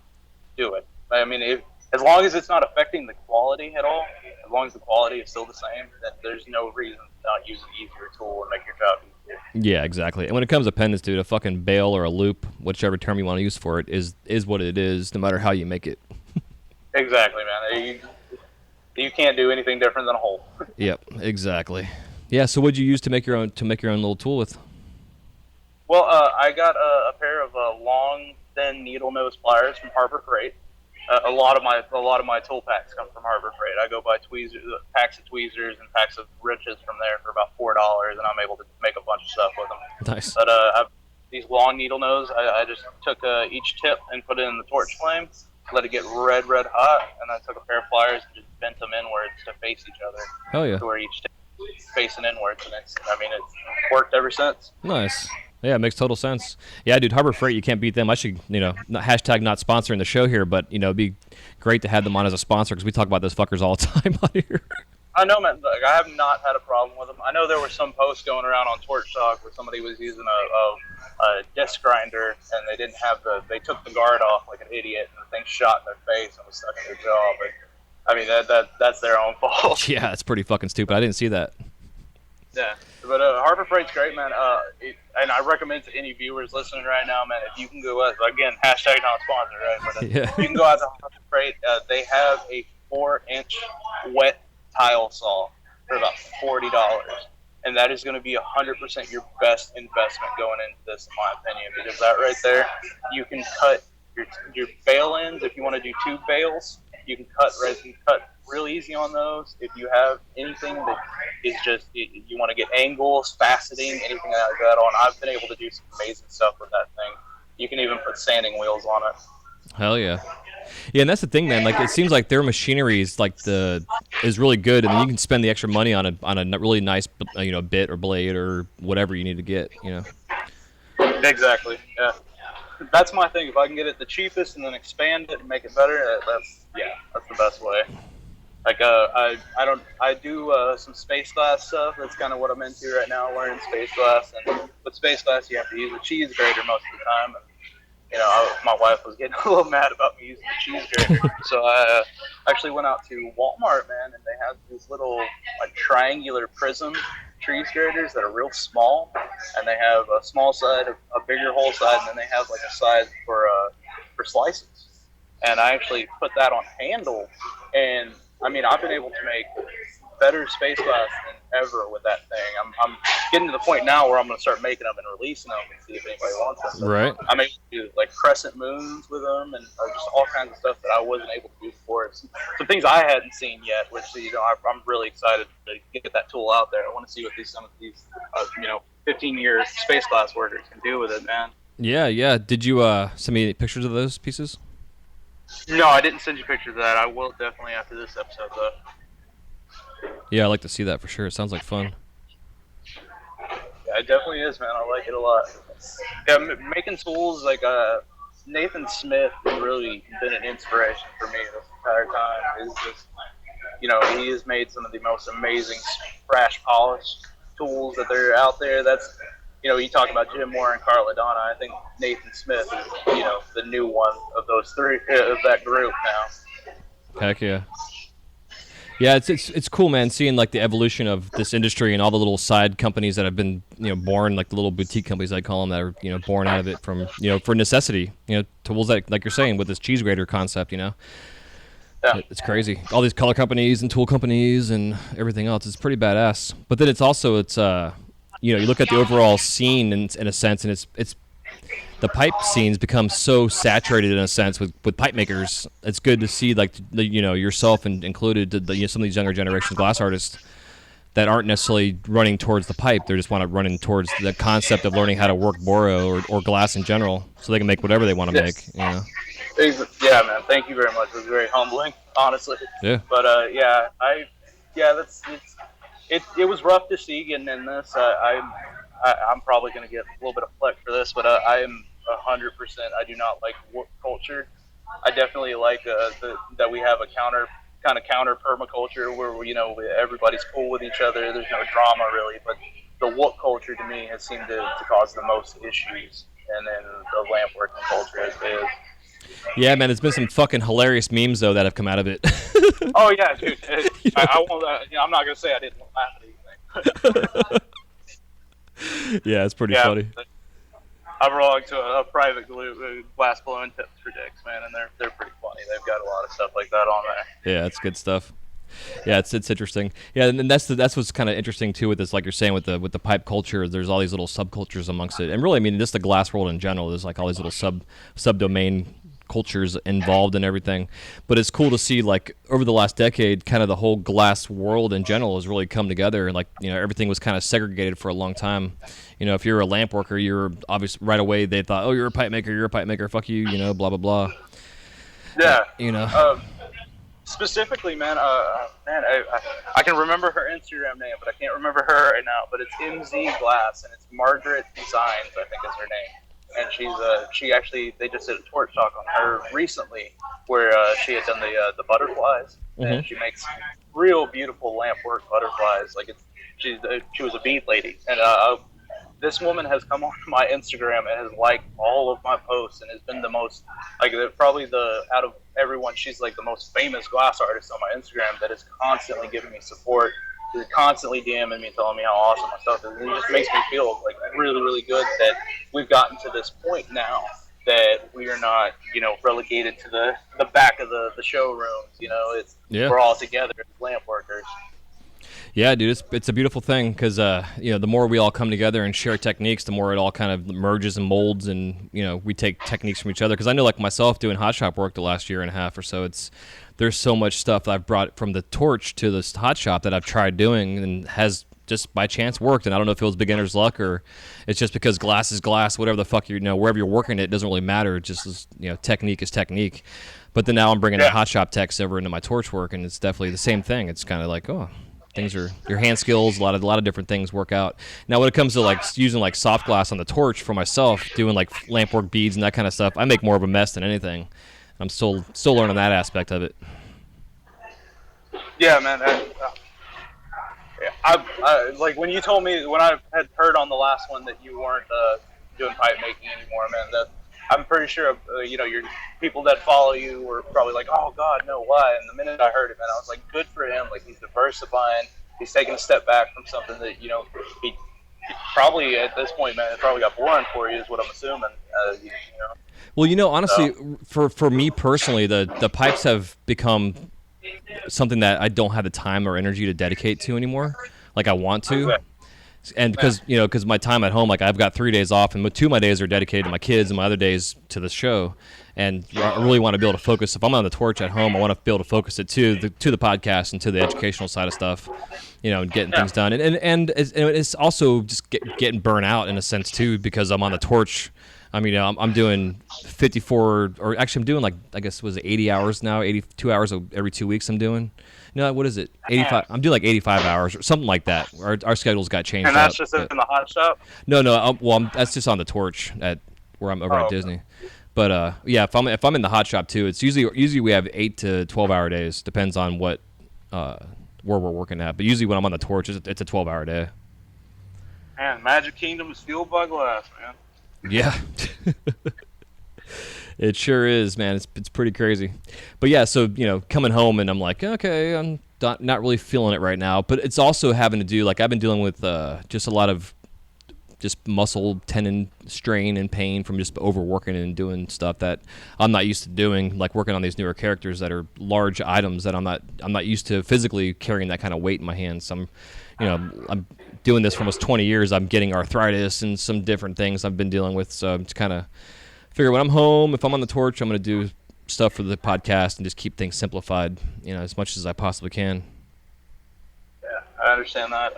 do it. I mean, as long as it's not affecting the quality at all, as long as the quality is still the same, then there's no reason to not use an easier tool and make your job easier. Yeah, exactly. And when it comes to pendants, dude, a fucking bail or a loop, whichever term you want to use for it, is what it is, no matter how you make it. Exactly, man. You can't do anything different than a hole. Yep, exactly. Yeah. So, what'd you use to make your own little tool with? Well, I got a pair of long, thin needle nose pliers from Harbor Freight. A lot of my tool packs come from Harbor Freight. I go buy packs of tweezers and packs of wrenches from there for about $4, and I'm able to make a bunch of stuff with them. Nice. But these long needle nose, I just took each tip and put it in the torch flame, let it get red hot, and I took a pair of pliers and just bent them inwards to face each other. Hell yeah. To where each tip is facing inwards, and it's worked ever since. Nice. Yeah, it makes total sense. Yeah, dude, Harbor Freight, you can't beat them. I should, hashtag not sponsoring the show here, but, it'd be great to have them on as a sponsor because we talk about those fuckers all the time on here. I know, man. Like, I have not had a problem with them. I know there were some posts going around on Torch Talk where somebody was using a disc grinder and they took the guard off like an idiot and the thing shot in their face and was stuck in their jaw. But, I mean, that's their own fault. Yeah, it's pretty fucking stupid. I didn't see that. Yeah, but Harbor Freight's great, man. And I recommend to any viewers listening right now, man, if you can go out, again, hashtag not sponsored, right? But yeah. You can go out to Harbor Freight. They have a 4-inch wet tile saw for about $40. And that is going to be 100% your best investment going into this, in my opinion, because that right there, you can cut your bail ends if you want to do tube bails. You can cut real easy on those. If you have anything that is just you want to get angles, faceting, anything like that on, I've been able to do some amazing stuff with that thing. You can even put sanding wheels on it. Hell yeah. Yeah, and that's the thing, man. Like, it seems like their machinery is is really good, and then you can spend the extra money on a really nice, bit or blade or whatever you need to get. Exactly. Yeah. That's my thing. If I can get it the cheapest and then expand it and make it better, that's the best way. Like I do some space glass stuff. That's kind of what I'm into right now, learning space glass. And with space glass, you have to use a cheese grater most of the time. And, my wife was getting a little mad about me using the cheese grater. So I actually went out to Walmart, man, and they have these little triangular prism cheese graters that are real small, and they have a small side, a bigger hole side, and then they have a side for slices. And I actually put that on handle, and I've been able to make better space glass than ever with that thing. I'm getting to the point now where I'm going to start making them and releasing them and see if anybody wants them. Right. I'm able to do crescent moons with them and just all kinds of stuff that I wasn't able to do before. Some things I hadn't seen yet, which I'm really excited to get that tool out there. I want to see what some of these 15-year space glass workers can do with it, man. Yeah. Did you send me pictures of those pieces? No, I didn't send you pictures of that. I will definitely after this episode, though. Yeah, I'd like to see that for sure. It sounds like fun. Yeah, it definitely is, man. I like it a lot. Yeah, making tools like Nathan Smith has really been an inspiration for me this entire time. He's just, he has made some of the most amazing scratch polish tools that they're out there. That's you talk about Jim Moore and Carl Adana. I think Nathan Smith is, the new one of those three of that group now. Heck yeah. Yeah, it's cool, man, seeing like the evolution of this industry and all the little side companies that have been, born, like the little boutique companies I call them, that are, born out of it from, for necessity, tools like you're saying with this cheese grater concept, Yeah. It's crazy. All these color companies and tool companies and everything else. It's pretty badass. But then you look at the overall scene in a sense, and it's the pipe scene's become so saturated in a sense with pipe makers. It's good to see like yourself and included some of these younger generation glass artists that aren't necessarily running towards the pipe. They just want to run in towards the concept of learning how to work boro or glass in general, so they can make whatever they want to make. Yeah, man. Thank you very much. It was very humbling, honestly. Yeah. But it was rough to see getting in this. I'm probably going to get a little bit of fleck for this, but I am 100%. I do not like work culture. I definitely like that we have a counter permaculture where everybody's cool with each other. There's no drama really, but the wood culture to me has seemed to cause the most issues, and then the lamp working culture is big. Yeah, man, there's been some fucking hilarious memes though that have come out of it. Oh yeah, dude. I won't. I'm not gonna say I didn't laugh at anything. Yeah, it's pretty funny. I belong to a private glass blowing tips for dicks, man, and they're pretty funny. They've got a lot of stuff like that on there. Yeah, it's good stuff. Yeah, it's interesting. Yeah, and that's what's kind of interesting too with this, like you're saying with the pipe culture. There's all these little subcultures amongst it, and really, I mean, just the glass world in general. There's like all these little subdomain cultures involved in everything. But it's cool to see like over the last decade, kind of the whole glass world in general has really come together, and like everything was kind of segregated for a long time. If you're a lamp worker, you're obviously right away they thought, oh, you're a pipe maker, fuck you, blah blah blah. Yeah. Specifically, man, I can remember her Instagram name, but I can't remember her right now. But it's MZ Glass, and it's Margaret Designs, I think is her name. And she actually, they just did a torch talk on her recently, where she had done the butterflies, and she makes real beautiful lamp work butterflies. Like she was a bead lady, and this woman has come on my Instagram and has liked all of my posts and has been the most, like, out of everyone, she's like the most famous glass artist on my Instagram that is constantly giving me support. She's constantly DMing me, telling me how awesome my stuff is. And it just makes me feel like really, really good that we've gotten to this point now that we are not, relegated to the back of the showrooms. We're all together as lamp workers. Yeah, dude, it's a beautiful thing because the more we all come together and share techniques, the more it all kind of merges and molds, and we take techniques from each other. Because I know, like myself, doing hot shop work the last year and a half or so, there's so much stuff that I've brought from the torch to this hot shop that I've tried doing and has just by chance worked. And I don't know if it was beginner's luck or it's just because glass is glass, whatever the fuck wherever you're working it doesn't really matter. It just technique is technique. But then now I'm bringing the hot shop techs over into my torch work, and it's definitely the same thing. It's kind of like, things are your hand skills. A lot of different things work out. Now, when it comes to like using like soft glass on the torch for myself, doing like lamp work beads and that kind of stuff, I make more of a mess than anything. I'm still learning that aspect of it. Yeah, man. I like when you told me when I had heard on the last one that you weren't doing pipe making anymore, man. That I'm pretty sure your people that follow you were probably like, oh God, no, why? And the minute I heard it, man, I was like, good for him. Like he's diversifying. He's taking a step back from something that he probably at this point, man, it probably got boring for you, is what I'm assuming. Well, honestly, for me personally, the pipes have become something that I don't have the time or energy to dedicate to anymore. Like I want to. Okay. And because my time at home, like I've got 3 days off, and 2 of my days are dedicated to my kids, and my other days to the show. And I really want to be able to focus. If I'm on the torch at home, I want to be able to focus it to the podcast and to the educational side of stuff, and getting things done. And it's also just getting burnt out in a sense too, because I'm on the torch. I mean, I'm doing 54, or actually I'm doing like, I guess, was it 80 hours now, 82 hours every 2 weeks I'm doing. No, what is it? 85. I'm doing like 85 hours or something like that. Our schedules got changed. And that's just in the hot shop? No. That's just on the torch at where I'm over at Disney. But yeah, if I'm in the hot shop too, it's usually we have 8 to 12 hour days. Depends on what where we're working at. But usually when I'm on the torch, it's a 12-hour day. Man, Magic Kingdom is fueled by glass, man. Yeah. It sure is, man. It's pretty crazy. But yeah, so, coming home and I'm like, okay, I'm not really feeling it right now. But it's also having to do, like, I've been dealing with just a lot of just muscle tendon strain and pain from just overworking and doing stuff that I'm not used to doing, like working on these newer characters that are large items that I'm not used to physically carrying that kind of weight in my hands. I'm doing this for almost 20 years. I'm getting arthritis and some different things I've been dealing with. So I'm just kind of figure when I'm home, if I'm on the torch, I'm going to do stuff for the podcast and just keep things simplified, as much as I possibly can. Yeah, I understand that.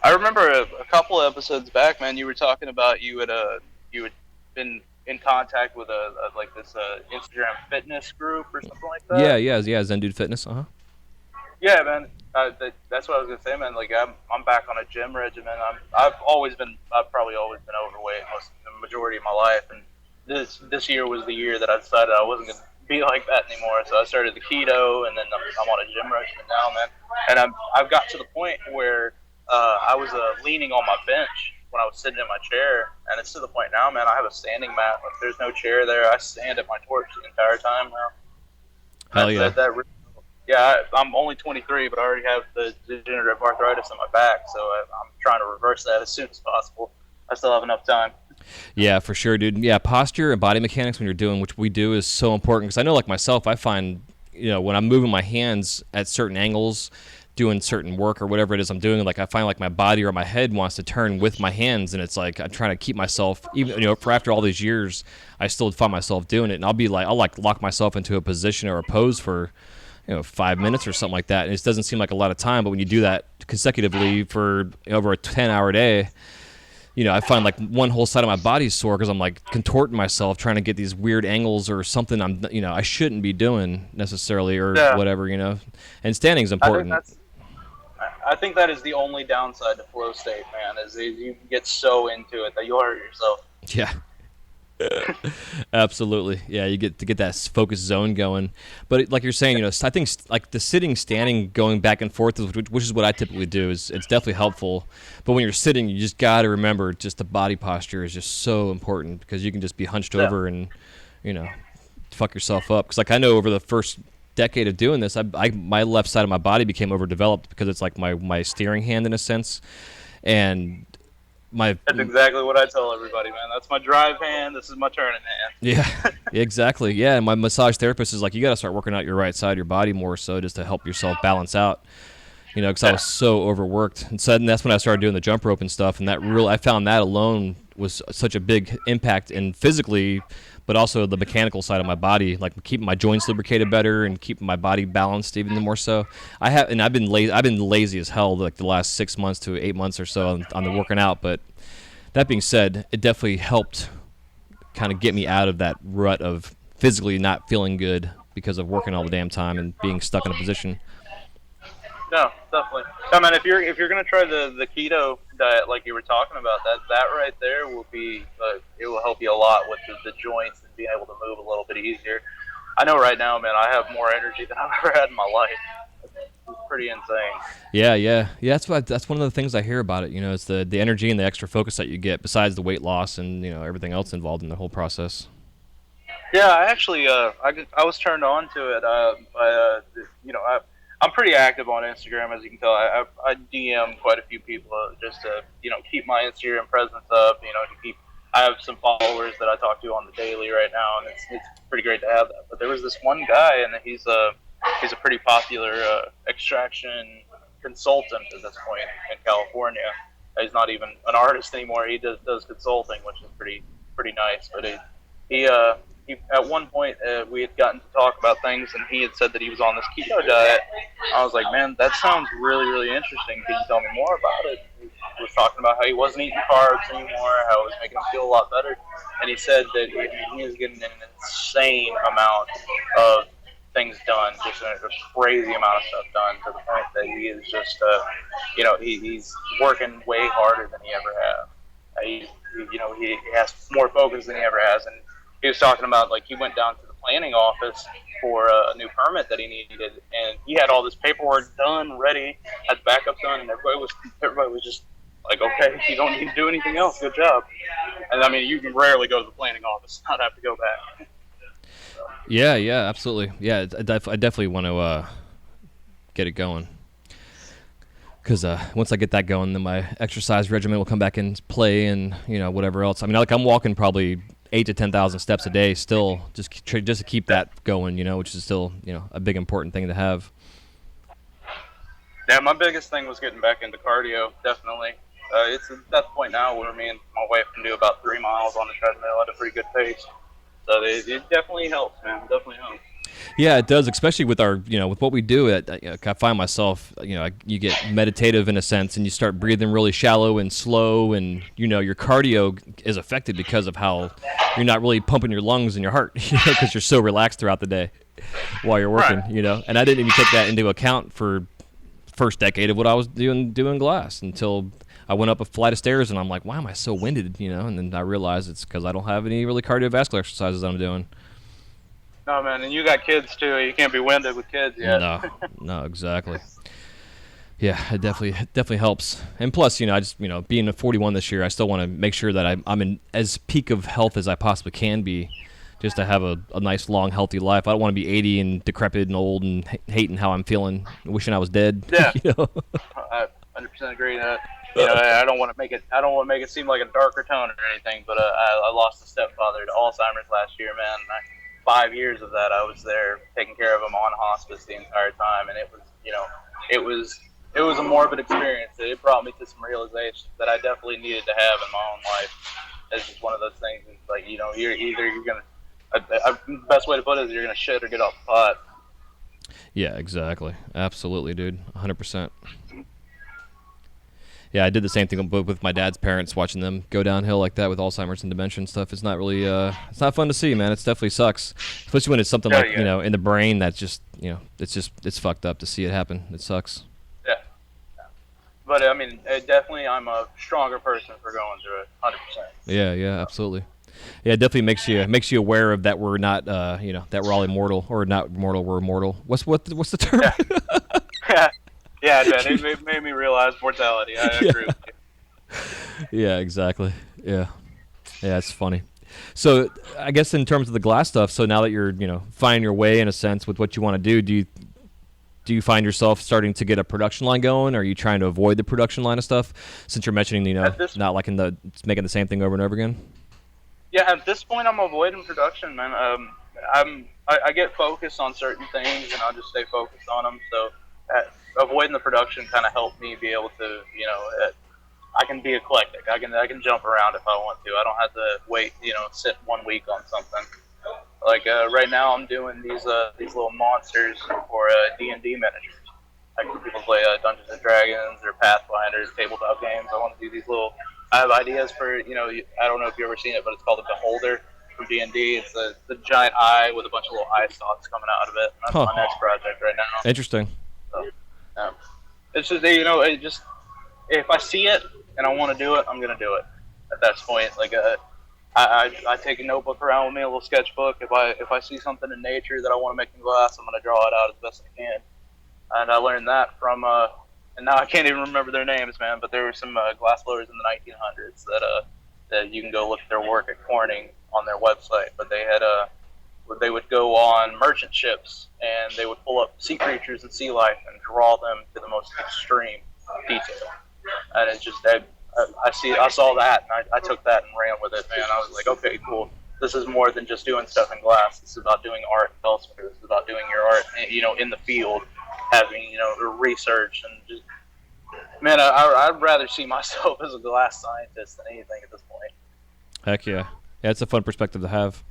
I remember a couple of episodes back, man. You were talking about you had been in contact with like this Instagram fitness group or something like that. Yeah. Zen Dude Fitness. Yeah, man. That's what I was gonna say, man. Like I'm back on a gym regimen. I've probably always been overweight the majority of my life, and this year was the year that I decided I wasn't gonna be like that anymore. So I started the keto, and then I'm on a gym regimen now, man. And I've got to the point where I was leaning on my bench when I was sitting in my chair, and it's to the point now, man. I have a standing mat. Like there's no chair there. I stand at my torch the entire time now. Hell yeah. Yeah, I'm only 23, but I already have the degenerative arthritis in my back, so I'm trying to reverse that as soon as possible. I still have enough time. Yeah, for sure, dude. Yeah, posture and body mechanics when you're doing, which we do, is so important. Because I know, like myself, I find, when I'm moving my hands at certain angles, doing certain work or whatever it is I'm doing, like I find like my body or my head wants to turn with my hands, and it's like I'm trying to keep myself, even for after all these years, I still find myself doing it, and I'll lock myself into a position or a pose for 5 minutes or something like that, and it doesn't seem like a lot of time, but when you do that consecutively for over a 10-hour day, I find like one whole side of my body's sore because I'm like contorting myself trying to get these weird angles or something I shouldn't be doing necessarily or whatever, and standing's important. I think that is the only downside to flow state, man, is you get so into it that you hurt yourself. Yeah. Absolutely. Yeah, you get to get that focus zone going. But like you're saying, I think like the sitting, standing, going back and forth, which is what I typically do, it's definitely helpful. But when you're sitting, you just got to remember just the body posture is just so important because you can just be hunched over and, fuck yourself up. Because like I know over the first decade of doing this, my left side of my body became overdeveloped because it's like my steering hand in a sense. And that's exactly what I tell everybody, man. That's my drive hand. This is my turning hand. Yeah, exactly. Yeah, and my massage therapist is like, you got to start working out your right side of your body more so just to help yourself balance out. Because I was so overworked. And so that's when I started doing the jump rope and stuff. And I found that alone was such a big impact in physically, but also the mechanical side of my body, like keeping my joints lubricated better and keeping my body balanced even more so. I've been lazy as hell like the last 6 months to 8 months or so on the working out. But that being said, it definitely helped kind of get me out of that rut of physically not feeling good because of working all the damn time and being stuck in a position. No, definitely. I mean, if you're gonna try the keto diet like you were talking about, that right there will be it will help you a lot with the joints and being able to move a little bit easier. I know right now, man, I have more energy than I've ever had in my life. It's pretty insane. Yeah. That's one of the things I hear about it. It's the energy and the extra focus that you get besides the weight loss and everything else involved in the whole process. Yeah, I actually I was turned on to it. I'm pretty active on Instagram, as you can tell. I DM quite a few people just to keep my Instagram presence up. I have some followers that I talk to on the daily right now, and it's pretty great to have that. But there was this one guy, and he's a pretty popular extraction consultant at this point in California. He's not even an artist anymore. He does consulting, which is pretty nice. But he at one point we had gotten to talk about things, and he had said that he was on this keto diet. I was like, man, that sounds really, really interesting. Can you tell me more about it? He was talking about how he wasn't eating carbs anymore, how it was making him feel a lot better. And he said that he was getting an insane amount of things done, just a crazy amount of stuff done, to the point that he is just, he's working way harder than he ever has. He has more focus than he ever has, and he was talking about, like, he went down to the planning office for a new permit that he needed, and he had all this paperwork done, ready, had backup done, and everybody was just Like, okay, you don't need to do anything else. Good job. And I mean, you can rarely go to the planning office, not have to go back. Yeah, absolutely. Yeah, I definitely want to get it going. Because once I get that going, then my exercise regimen will come back in play, and whatever else. I mean, like I'm walking probably 8,000 to 10,000 steps a day still, just to keep that going. Which is still a big important thing to have. Yeah, my biggest thing was getting back into cardio. Definitely, it's at that point now where me and my wife can do about 3 miles on the treadmill at a pretty good pace. So it definitely helps, man. It definitely helps. Yeah, it does, especially with our, with what we do. I find myself, you get meditative in a sense, and you start breathing really shallow and slow, and your cardio is affected because of how you're not really pumping your lungs and your heart, because you're so relaxed throughout the day while you're working, Right. And I didn't even take that into account for first decade of what I was doing glass until I went up a flight of stairs, and I'm like, why am I so winded, and then I realized it's because I don't have any really cardiovascular exercises I'm doing. No, man, and you got kids too. You can't be winded with kids yet. No, exactly. Yeah, it definitely helps. And plus, I just, being a 41 this year, I still want to make sure that I'm in as peak of health as I possibly can be, just to have a nice, long, healthy life. I don't want to be 80 and decrepit and old and hating how I'm feeling, wishing I was dead. Yeah, I 100% agree. I don't want to make it seem like a darker tone or anything, but I lost a stepfather to Alzheimer's last year, man. 5 years of that, I was there taking care of him on hospice the entire time, and it was a morbid experience. It brought me to some realizations that I definitely needed to have in my own life. It's just one of those things. It's like, you're gonna. The best way to put it is you're gonna shit or get off the pot. Yeah, exactly. Absolutely, dude. 100%. Yeah, I did the same thing with my dad's parents, watching them go downhill like that with Alzheimer's and dementia and stuff. It's not really, it's not fun to see, man. It definitely sucks, especially when it's something like, in the brain that's just, it's fucked up to see it happen. It sucks. Yeah. But I mean, definitely, I'm a stronger person for going through it, 100%. Yeah, absolutely. Yeah, it definitely makes you aware of that we're not, that we're all immortal, or not mortal, we're immortal. What's the term? Yeah. Yeah, man, it made me realize mortality. I agree with you. Yeah, exactly. Yeah, it's funny. So I guess in terms of the glass stuff, so now that you're, finding your way in a sense with what you want to do you find yourself starting to get a production line going? Or are you trying to avoid the production line of stuff, since you're mentioning, not like making the same thing over and over again? Yeah, at this point, I'm avoiding production, man. I get focused on certain things, and I'll just stay focused on them. So avoiding the production kind of helped me be able to, I can be eclectic. I can jump around if I want to. I don't have to wait, sit 1 week on something. Like right now, I'm doing these little monsters for D&D miniatures. Like people play Dungeons and Dragons or Pathfinders, tabletop games. I want to do these little. I have ideas for, I don't know if you've ever seen it, but it's called the Beholder from D&D. It's the giant eye with a bunch of little eye stalks coming out of it. That's my next project right now. Interesting. So, it's just, if I see it and I want to do it, I'm gonna do it. At that point, like I take a notebook around with me, a little sketchbook. If I see something in nature that I want to make in glass, I'm gonna draw it out as best I can. And I learned that from and now I can't even remember their names, man. But there were some glass blowers in the 1900s that you can go look at their work at Corning on their website. But they would go on merchant ships and they would pull up sea creatures and sea life and draw them to the most extreme detail. And it's just I saw that and I took that and ran with it, man. I was like, okay, cool. This is more than just doing stuff in glass. This is about doing art elsewhere. This is about doing your art, in the field, having, research and just, man, I'd rather see myself as a glass scientist than anything at this point. Heck yeah. Yeah, it's a fun perspective to have.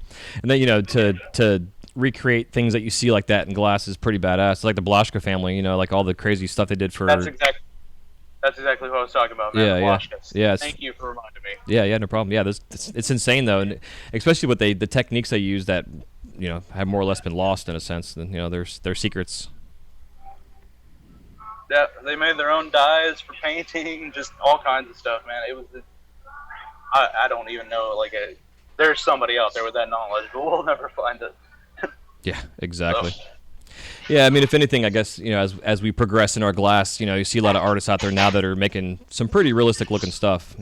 And then, to recreate things that you see like that in glass is pretty badass. It's like the Blashka family, like all the crazy stuff they did for... That's exactly what I was talking about, man. Yeah. Thank you for reminding me. Yeah, no problem. Yeah, it's insane, though. And especially with the techniques they use that, have more or less been lost in a sense. And, their secrets. Yeah, they made their own dyes for painting, just all kinds of stuff, man. It was... I don't even know, there's somebody out there with that knowledge, but we'll never find it. Yeah, exactly. Yeah, I mean, if anything, I guess as we progress in our glass, you see a lot of artists out there now that are making some pretty realistic looking stuff.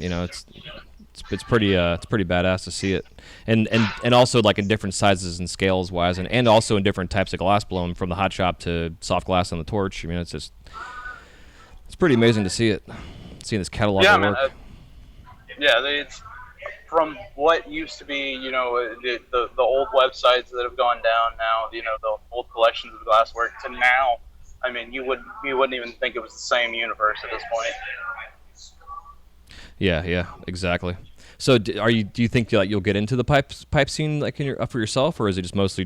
It's pretty badass to see it, and also like in different sizes and scales wise, and also in different types of glass blown from the hot shop to soft glass on the torch. I mean, it's pretty amazing to see it, seeing this catalog Yeah, of man. work. It's from what used to be, the old websites that have gone down now, the old collections of glasswork to now. I mean, you wouldn't even think it was the same universe at this point. Yeah, exactly. So, do you think like you'll get into the pipe scene like for yourself, or is it just mostly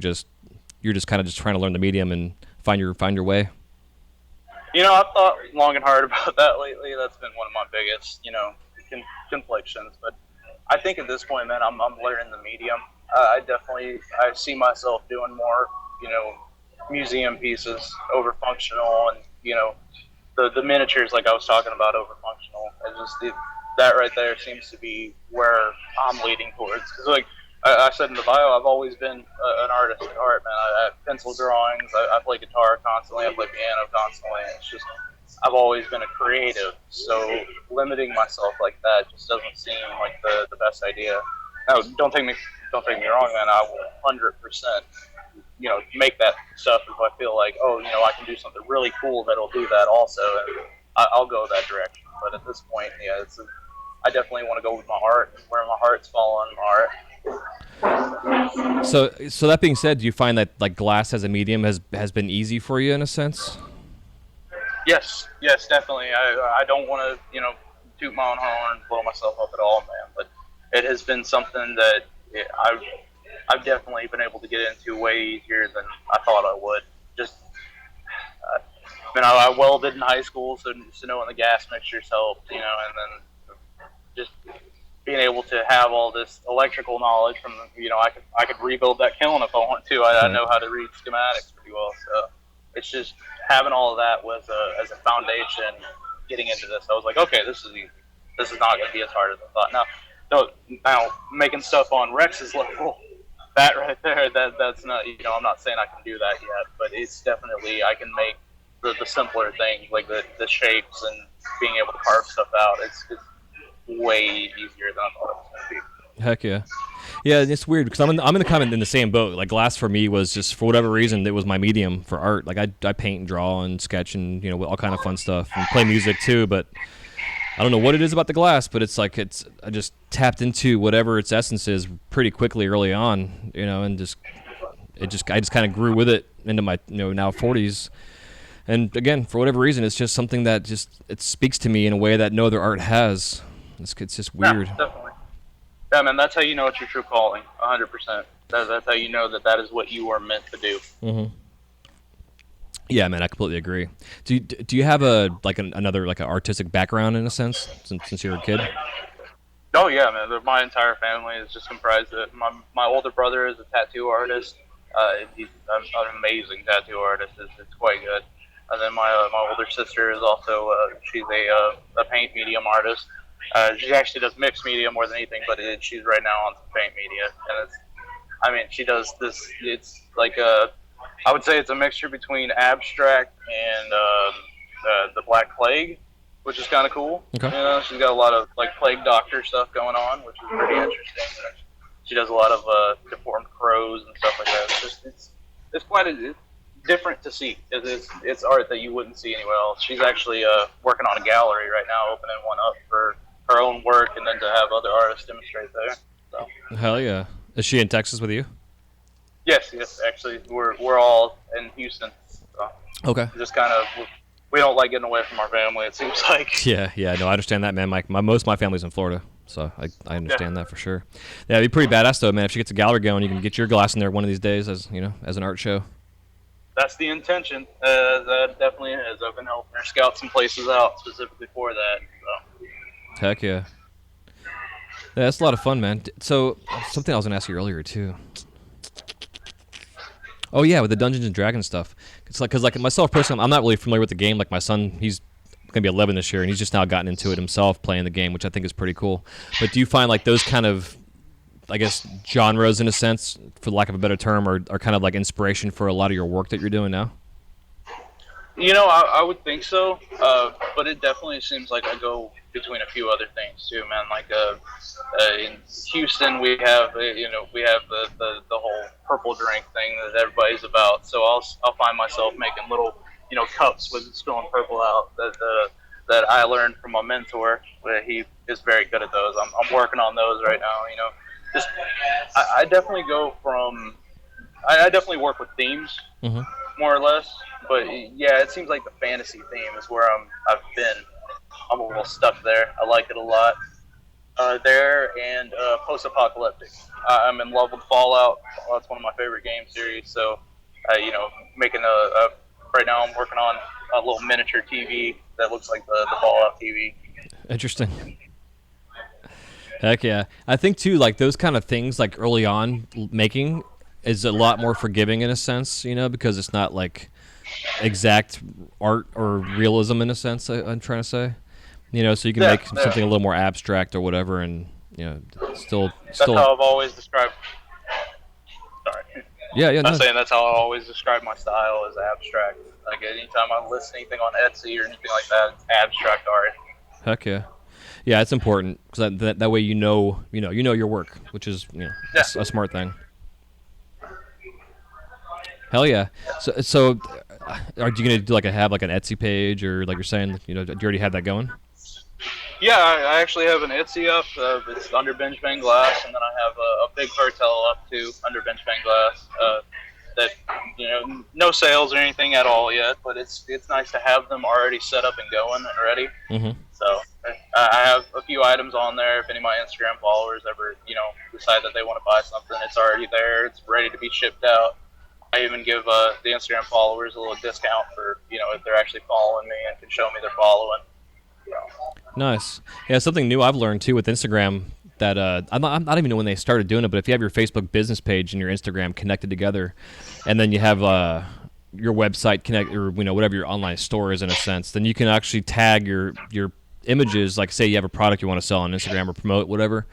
you're just kind of just trying to learn the medium and find your way? I've thought long and hard about that lately. That's been one of my biggest, conflictions. But I think at this point, man, I'm learning the medium. I see myself doing more, museum pieces over functional, and the miniatures like I was talking about over functional. That right there seems to be where I'm leading towards. Because like I said in the bio, I've always been an artist at heart, man. I have pencil drawings. I play guitar constantly. I play piano constantly. It's just I've always been a creative. So limiting myself like that just doesn't seem like the best idea. Now, don't take me wrong, man. I will 100%, make that stuff if I feel like, I can do something really cool that'll do that also, and I'll go that direction. But at this point, yeah, I definitely want to go with my heart. Where my heart's falling, my heart. So that being said, do you find that like glass as a medium has been easy for you in a sense? Yes, definitely. I don't want to, toot my own horn and blow myself up at all, man. But it has been something that I've definitely been able to get into way easier than I thought I would. Just, I welded in high school, so knowing the gas mixtures helped, and then just being able to have all this electrical knowledge from, I could rebuild that kiln if I want to. I know how to read schematics pretty well, so it's just having all of that as a foundation. Getting into this, I was like, okay, this is easy. This is not going to be as hard as I thought. Now making stuff on Rex's level, that right there, that's not, I'm not saying I can do that yet, but it's definitely I can make the simpler things like the shapes and being able to carve stuff out. It's way easier than I thought it was going to be. Heck yeah. Yeah, it's weird because I'm in the same boat. Like glass for me was just for whatever reason it was my medium for art. Like I paint and draw and sketch and all kind of fun stuff and play music too. But I don't know what it is about the glass, but it's like I just tapped into whatever its essence is pretty quickly early on, and I just kind of grew with it into my now 40s. And again, for whatever reason, it's just something that it speaks to me in a way that no other art has. It's just weird. Yeah, definitely. Yeah, man, that's how you know it's your true calling, 100%. That's how you know that is what you are meant to do. Mm-hmm. Yeah, man, I completely agree. Do you have another artistic background in a sense since you were a kid? Oh yeah, man. My entire family is just comprised of my older brother is a tattoo artist. He's an amazing tattoo artist. It's quite good. And then my older sister is also she's a paint medium artist. She actually does mixed media more than anything, but she's right now on some paint media, and she does this. It's like I would say it's a mixture between abstract and the Black Plague, which is kind of cool. Okay. She's got a lot of like plague doctor stuff going on, which is pretty interesting. She does a lot of deformed crows and stuff like that. It's quite different to see. It's art that you wouldn't see anywhere else. She's actually working on a gallery right now, opening one up for her own work, and then to have other artists demonstrate there. So. Hell yeah! Is she in Texas with you? Yes. Actually, we're all in Houston. So okay. Just kind of we don't like getting away from our family. It seems like. Yeah. No, I understand that, man. Most of my family's in Florida, so I understand that for sure. Yeah, it'd be pretty badass though, man. If she gets a gallery going, you can get your glass in there one of these days as an art show. That's the intention. That definitely is. I've been helping her scout some places out specifically for that. So. Heck yeah. Yeah, that's a lot of fun, man. So, something I was going to ask you earlier, too. Oh, yeah, with the Dungeons and Dragons stuff. It's because myself personally, I'm not really familiar with the game. Like, my son, he's going to be 11 this year, and he's just now gotten into it himself, playing the game, which I think is pretty cool. But do you find, like, those kind of, I guess, genres, in a sense, for lack of a better term, are kind of like inspiration for a lot of your work that you're doing now? I would think so, but it definitely seems like I go between a few other things too, man. Like in Houston, we have the whole purple drink thing that everybody's about. So I'll find myself making little cups with spilling purple out that I learned from my mentor. He is very good at those. I'm working on those right now. Just I definitely go from I definitely work with themes Mm-hmm. more or less. But yeah, it seems like the fantasy theme is where I've been. I'm a little stuck there. I like it a lot. There and post-apocalyptic. I'm in love with Fallout. That's one of my favorite game series. So, making right now I'm working on a little miniature TV that looks like the Fallout TV. Interesting. Heck yeah. I think too, like those kind of things, like early on making is a lot more forgiving in a sense, because it's not like exact art or realism in a sense. I'm trying to say, so you can make something a little more abstract or whatever, and still. That's how I've always described. Sorry. Yeah. I'm saying that's how I always describe my style as abstract. Like anytime I list anything on Etsy or anything like that, it's abstract art. Heck yeah. Yeah, it's important because that way you know your work, which is a smart thing. Hell yeah! So are you gonna do have an Etsy page, or like you're saying, do you already have that going? Yeah, I actually have an Etsy up. It's under Benge Finding Glass, and then I have a big cartel up too under Benge Finding Glass. That no sales or anything at all yet, but it's nice to have them already set up and going and ready. Mm-hmm. So I have a few items on there. If any of my Instagram followers ever decide that they want to buy something, it's already there. It's ready to be shipped out. I even give the Instagram followers a little discount for if they're actually following me and can show me they're following. Nice. Yeah, something new I've learned too with Instagram that I'm not even know when they started doing it, but if you have your Facebook business page and your Instagram connected together, and then you have your website connect or whatever your online store is in a sense, then you can actually tag your images. Like say you have a product you want to sell on Instagram or promote whatever,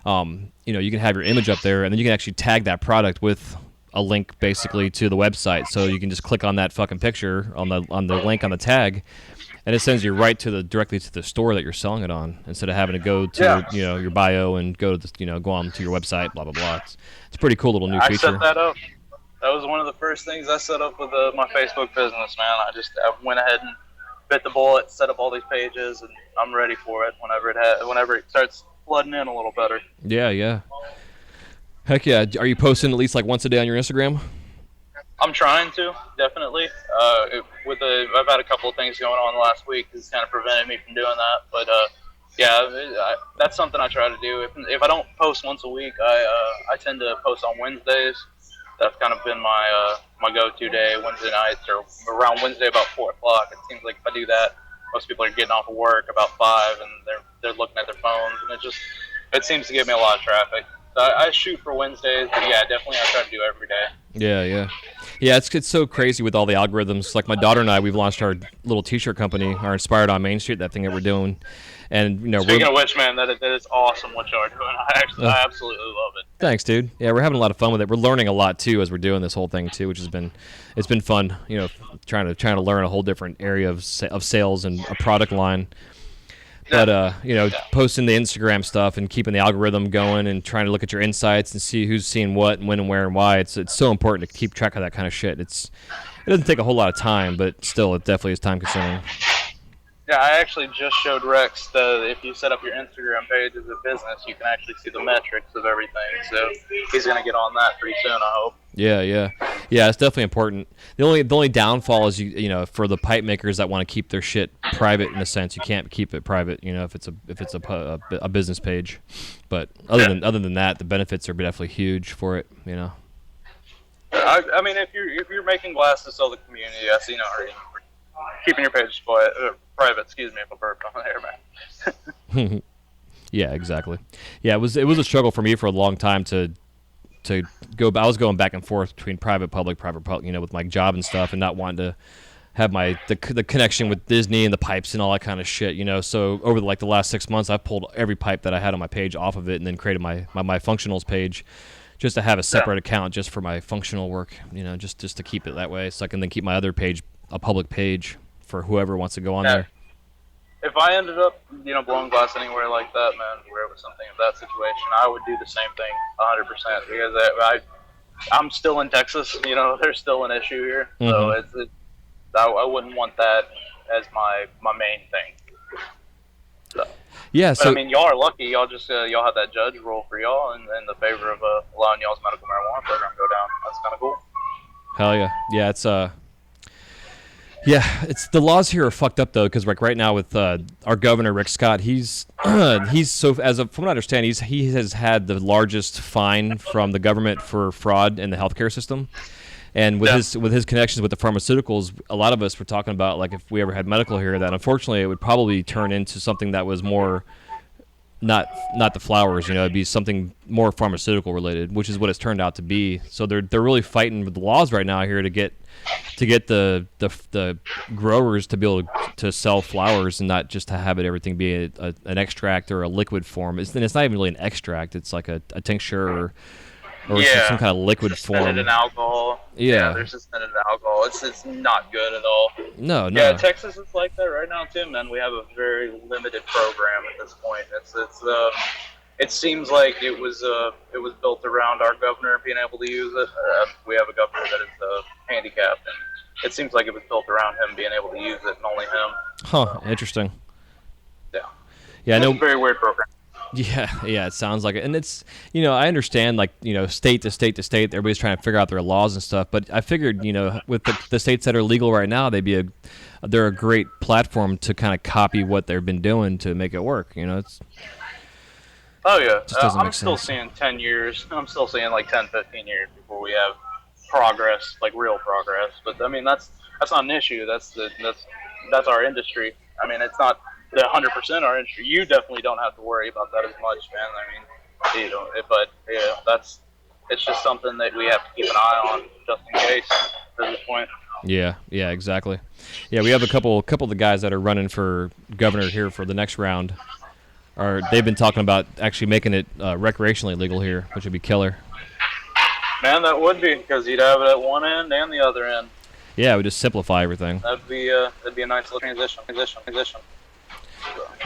you can have your image up there, and then you can actually tag that product with a link basically to the website. So you can just click on that fucking picture on the link on the tag, and it sends you right directly to the store that you're selling it on, instead of having to go to your bio and go to go on to your website, blah blah blah. It's a pretty cool little new feature. I set that up. That was one of the first things I set up with my Facebook business, man. I went ahead and bit the bullet, set up all these pages, and I'm ready for it whenever it starts flooding in a little better. Yeah. Heck yeah. Are you posting at least once a day on your Instagram? I'm trying to, definitely. I've had a couple of things going on last week that's kind of prevented me from doing that. But that's something I try to do. If I don't post once a week, I tend to post on Wednesdays. That's kind of been my go-to day, Wednesday nights, or around Wednesday about 4 o'clock. It seems like if I do that, most people are getting off of work about 5, and they're looking at their phones, and it seems to give me a lot of traffic. So I shoot for Wednesdays, but yeah, definitely I try to do every day. Yeah. It's so crazy with all the algorithms. Like my daughter and I, we've launched our little T-shirt company, our Inspired on Main Street, that thing that we're doing. And speaking of which, man, that is awesome what y'all are doing. I absolutely love it. Thanks, dude. Yeah, we're having a lot of fun with it. We're learning a lot too as we're doing this whole thing too, which has been fun. Trying to learn a whole different area of sales and a product line. But posting the Instagram stuff and keeping the algorithm going and trying to look at your insights and see who's seeing what and when and where and why, it's so important to keep track of that kind of shit. It doesn't take a whole lot of time, but still, it definitely is time consuming. Yeah, I actually just showed Rex if you set up your Instagram page as a business, you can actually see the metrics of everything. So he's going to get on that pretty soon, I hope. Yeah, it's definitely important. The only downfall is for the pipe makers that want to keep their shit private in a sense, you can't keep it private. If it's a business page, but other than that, the benefits are definitely huge for it. I mean, if you're making glass to sell the community, I see no reason for keeping your page private. Excuse me if I burped on there, man. Yeah, exactly. Yeah, it was a struggle for me for a long time to go. I was going back and forth between private, public, with my job and stuff, and not wanting to have the connection with Disney and the pipes and all that kind of shit. So over the last 6 months, I've pulled every pipe that I had on my page off of it, and then created my functionals page, just to have a separate account just for my functional work. Just to keep it that way, so I can then keep my other page a public page for whoever wants to go on Yeah. there. If I ended up, blowing glass anywhere like that, man, where it was something of that situation, I would do the same thing 100% because I'm still in Texas. There's still an issue here. So I wouldn't want that as my main thing. So. Yeah, But, so I mean, y'all are lucky. Y'all just y'all have that judge rule for y'all in the favor of allowing y'all's medical marijuana program to go down. That's kind of cool. hell yeah, yeah, it's the laws here are fucked up though, because like right now with our governor Rick Scott, he's so from what I understand, he has had the largest fine from the government for fraud in the healthcare system. And with his connections with the pharmaceuticals, a lot of us were talking about, like, if we ever had medical here, that unfortunately it would probably turn into something that was more not the flowers, it'd be something more pharmaceutical related, which is what it's turned out to be. So they're really fighting with the laws right now here to get the growers to be able to sell flowers and not just to have everything be an extract or a liquid form. It's not even really an extract. It's like a tincture or some kind of liquid form. Suspended in alcohol. Yeah, they're suspended in alcohol. It's not good at all. No. Yeah, Texas is like that right now too, man. We have a very limited program at this point. It seems like it was built around our governor being able to use it. We have a governor that is handicapped, and it seems like it was built around him being able to use it, and only him. Huh? Interesting. Yeah. I know. It's a very weird program. Yeah, it sounds like it. And it's, I understand, like, state to state to state, everybody's trying to figure out their laws and stuff. But I figured, with the states that are legal right now, they're a great platform to kind of copy what they've been doing to make it work. It's. Oh, yeah. Just doesn't I'm make still sense. seeing 10 years. I'm still seeing like 10, 15 years before we have progress, like real progress. But, I mean, that's not an issue. That's our industry. I mean, it's not the 100% our industry. You definitely don't have to worry about that as much, man. I mean, it's just something that we have to keep an eye on just in case at this point. Yeah, exactly. Yeah, we have a couple of the guys that are running for governor here for the next round. They've been talking about actually making it recreationally legal here, which would be killer. Man, that would be, because you'd have it at one end and the other end. Yeah, it would just simplify everything. That'd be a nice little transition.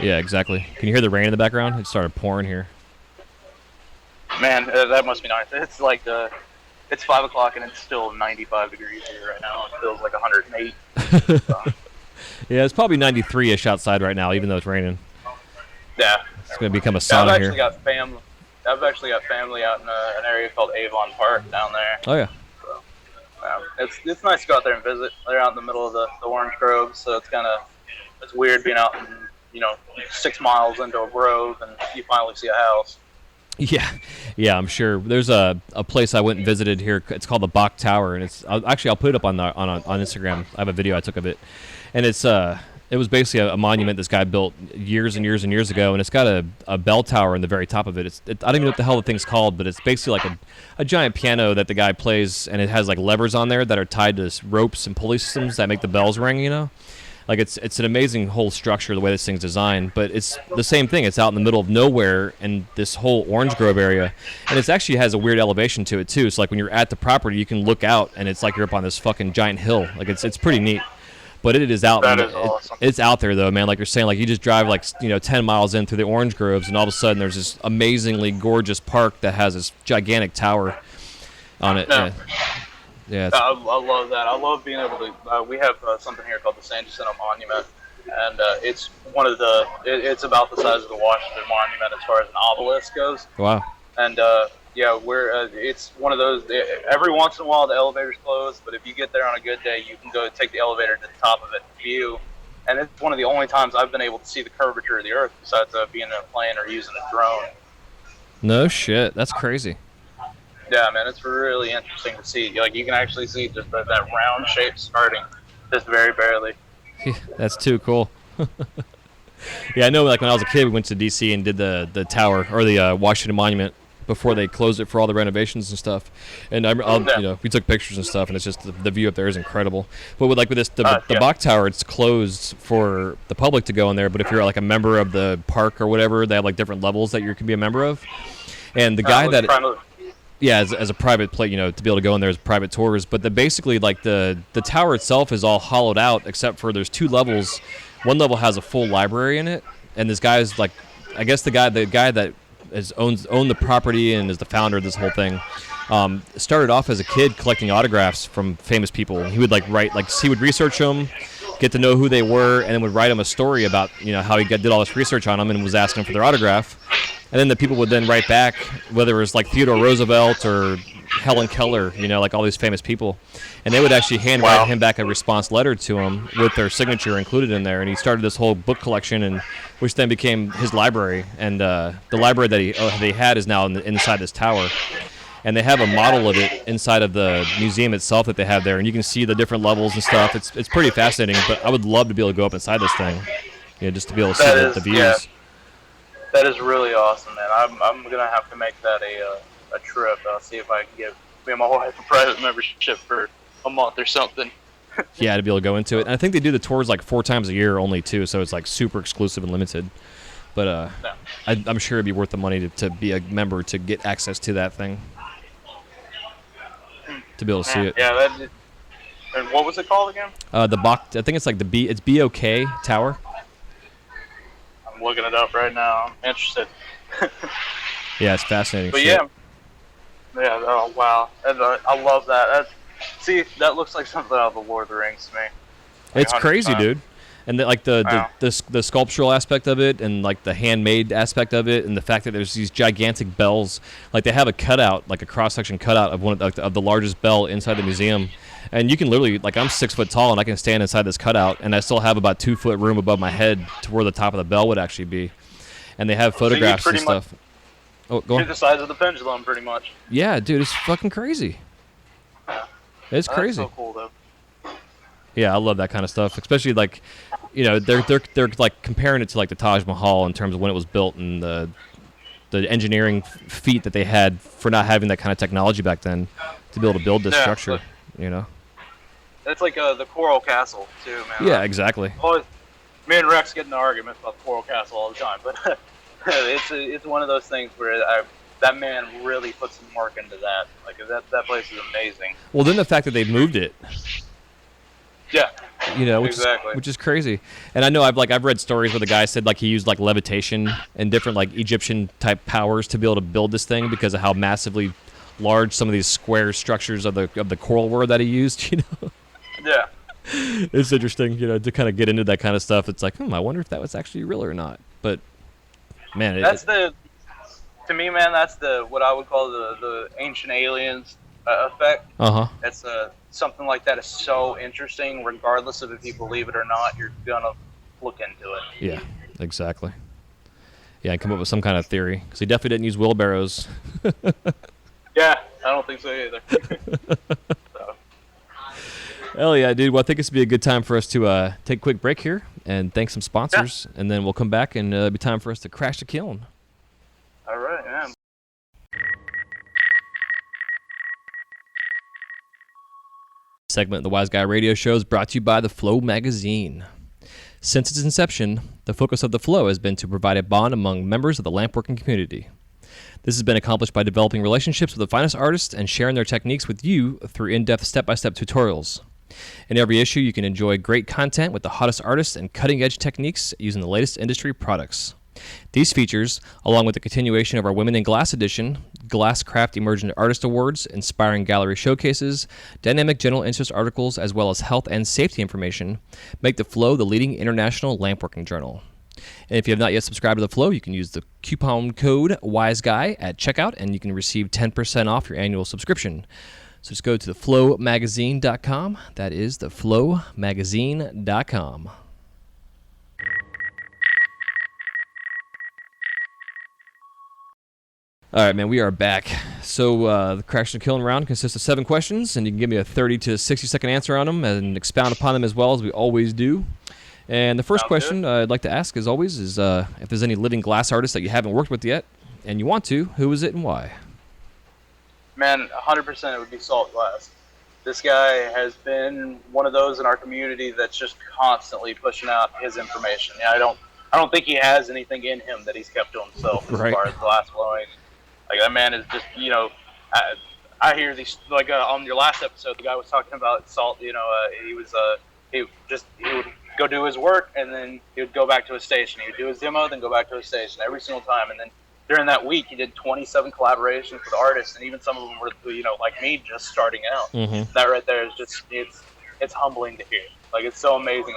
Yeah, exactly. Can you hear the rain in the background? It started pouring here. Man, that must be nice. It's like it's 5 o'clock and it's still 95 degrees here right now. It feels like 108. Yeah, it's probably 93-ish outside right now, even though it's raining. Yeah. It's going to become a sauna here. I've actually got family out in an area called Avon Park down there. Oh, yeah. So, it's nice to go out there and visit. They're out in the middle of the orange groves, so it's weird being out in, 6 miles into a grove and you finally see a house. Yeah, I'm sure. There's a place I went and visited here. It's called the Bach Tower, and I'll put it up on Instagram. I have a video I took of it, and it was basically a monument this guy built years and years and years ago, and it's got a bell tower in the very top of it. I don't even know what the hell the thing's called, but it's basically like a giant piano that the guy plays, and it has like levers on there that are tied to ropes and pulley systems that make the bells ring. Like it's an amazing whole structure the way this thing's designed, but it's the same thing. It's out in the middle of nowhere in this whole orange grove area, and it actually has a weird elevation to it too. So like when you're at the property, you can look out, and it's like you're up on this fucking giant hill. Like it's pretty neat. But it is out. That is awesome. It's out there though, man. Like you're saying, like you just drive 10 miles in through the orange groves, and all of a sudden there's this amazingly gorgeous park that has this gigantic tower on it. No. Yeah. I love that. I love being able to. We have something here called the San Jacinto Monument, and it's it's about the size of the Washington Monument as far as an obelisk goes. Wow. And it's one of those. Every once in a while the elevator's closed, but if you get there on a good day, you can go take the elevator to the top of it and view. And it's one of the only times I've been able to see the curvature of the Earth, besides being in a plane or using a drone. No shit. That's crazy. Yeah, man, it's really interesting to see. Like you can actually see just that round shape starting, just very barely. That's too cool. Yeah, I know. Like when I was a kid, we went to D.C. and did the tower or the Washington Monument before they closed it for all the renovations and stuff. And we took pictures and stuff, and it's just the view up there is incredible. But with the Bach Tower, it's closed for the public to go in there. But if you're like a member of the park or whatever, they have like different levels that you can be a member of. And the guy Yeah, as a private play, to be able to go in there as private tours. But basically, like the tower itself is all hollowed out, except for there's 2 levels. One level has a full library in it, and this guy's like, I guess the guy that owned the property and is the founder of this whole thing. Started off as a kid collecting autographs from famous people. He would he would research them, get to know who they were, and then would write them a story about how he did all this research on them and was asking for their autograph. And then the people would then write back, whether it was like Theodore Roosevelt or Helen Keller, like all these famous people. And they would actually handwrite him back a response letter to him with their signature included in there. And he started this whole book collection, which then became his library. And the library that they had is now inside this tower. And they have a model of it inside of the museum itself that they have there. And you can see the different levels and stuff. It's pretty fascinating. But I would love to be able to go up inside this thing, just to be able to see the views. Yeah. That is really awesome, man. I'm gonna have to make that a trip. I'll see if I can give me and my wife a private membership for a month or something. Yeah, to be able to go into it. And I think they do the tours like 4 times a year only too, so it's like super exclusive and limited. But I'm sure it'd be worth the money to be a member to get access to that thing, to be able to see it. Yeah, and what was it called again? I think it's like it's BOK Tower. I'm looking it up right now. I'm interested. Yeah, it's fascinating. But yeah. Oh wow, I love that. That looks like something out of the Lord of the Rings to me. It's crazy, dude. And the sculptural aspect of it, and like the handmade aspect of it, and the fact that there's these gigantic bells. Like they have a cutout, like a cross section cutout of one of the largest bell inside the museum. And you can literally, like, I'm 6 foot tall, and I can stand inside this cutout, and I still have about 2 foot room above my head to where the top of the bell would actually be. And they have photographs and stuff. Oh, go on. The size of the pendulum, pretty much. Yeah, dude, it's fucking crazy. It's crazy. That's so cool, though. Yeah, I love that kind of stuff, especially like, they're like comparing it to like the Taj Mahal in terms of when it was built and the engineering feat that they had for not having that kind of technology back then to be able to build this structure. It's like the Coral Castle too, man. Yeah, exactly. Me and Rex get in arguments about the Coral Castle all the time, but it's one of those things where that man really put some work into that. Like that place is amazing. Well, then the fact that they moved it. Yeah. Which is crazy. And I know I've read stories where the guy said like he used like levitation and different like Egyptian type powers to be able to build this thing because of how massively large some of these square structures of the coral were that he used. Yeah. It's interesting, to kind of get into that kind of stuff. It's like, I wonder if that was actually real or not. But man, to me, man, that's what I would call the ancient aliens effect. It's something like that is so interesting, regardless of if you believe it or not. You're gonna look into it. Yeah, exactly. Yeah, and come up with some kind of theory because he definitely didn't use wheelbarrows. Yeah, I don't think so either. Hell yeah, dude. Well, I think this would be a good time for us to take a quick break here and thank some sponsors, and then we'll come back and it'll be time for us to crash the kiln. All right, man. Segment of the Wise Guy Radio Show is brought to you by the Flow magazine. Since its inception, the focus of the Flow has been to provide a bond among members of the lampworking community. This has been accomplished by developing relationships with the finest artists and sharing their techniques with you through in-depth step-by-step tutorials. In every issue, you can enjoy great content with the hottest artists and cutting-edge techniques using the latest industry products. These features, along with the continuation of our Women in Glass edition, Glasscraft Emerging Artist Awards, inspiring gallery showcases, dynamic general interest articles, as well as health and safety information, make the Flow the leading international lampworking journal. And if you have not yet subscribed to the Flow, you can use the coupon code WISEGUY at checkout, and you can receive 10% off your annual subscription. So just go to theflowmagazine.com. That is theflowmagazine.com. All right, man, we are back. So the Crash and Killing round consists of 7 questions, and you can give me a 30 to 60-second answer on them and expound upon them as well as we always do. And the first question I'd like to ask, as always, is if there's any living glass artists that you haven't worked with yet and you want to, who is it and why? Man, 100% it would be Salt Glass. This guy has been one of those in our community that's just constantly pushing out his information. Yeah, I don't think he has anything in him that he's kept to himself as far as glass blowing. Like, that man is just, I hear these like on your last episode, the guy was talking about salt. He would go do his work and then he would go back to his station. He would do his demo, then go back to his station every single time. And then during that week, he did 27 collaborations with artists, and even some of them were like me, just starting out. Mm-hmm. That right there is just it's humbling to hear. Like it's so amazing.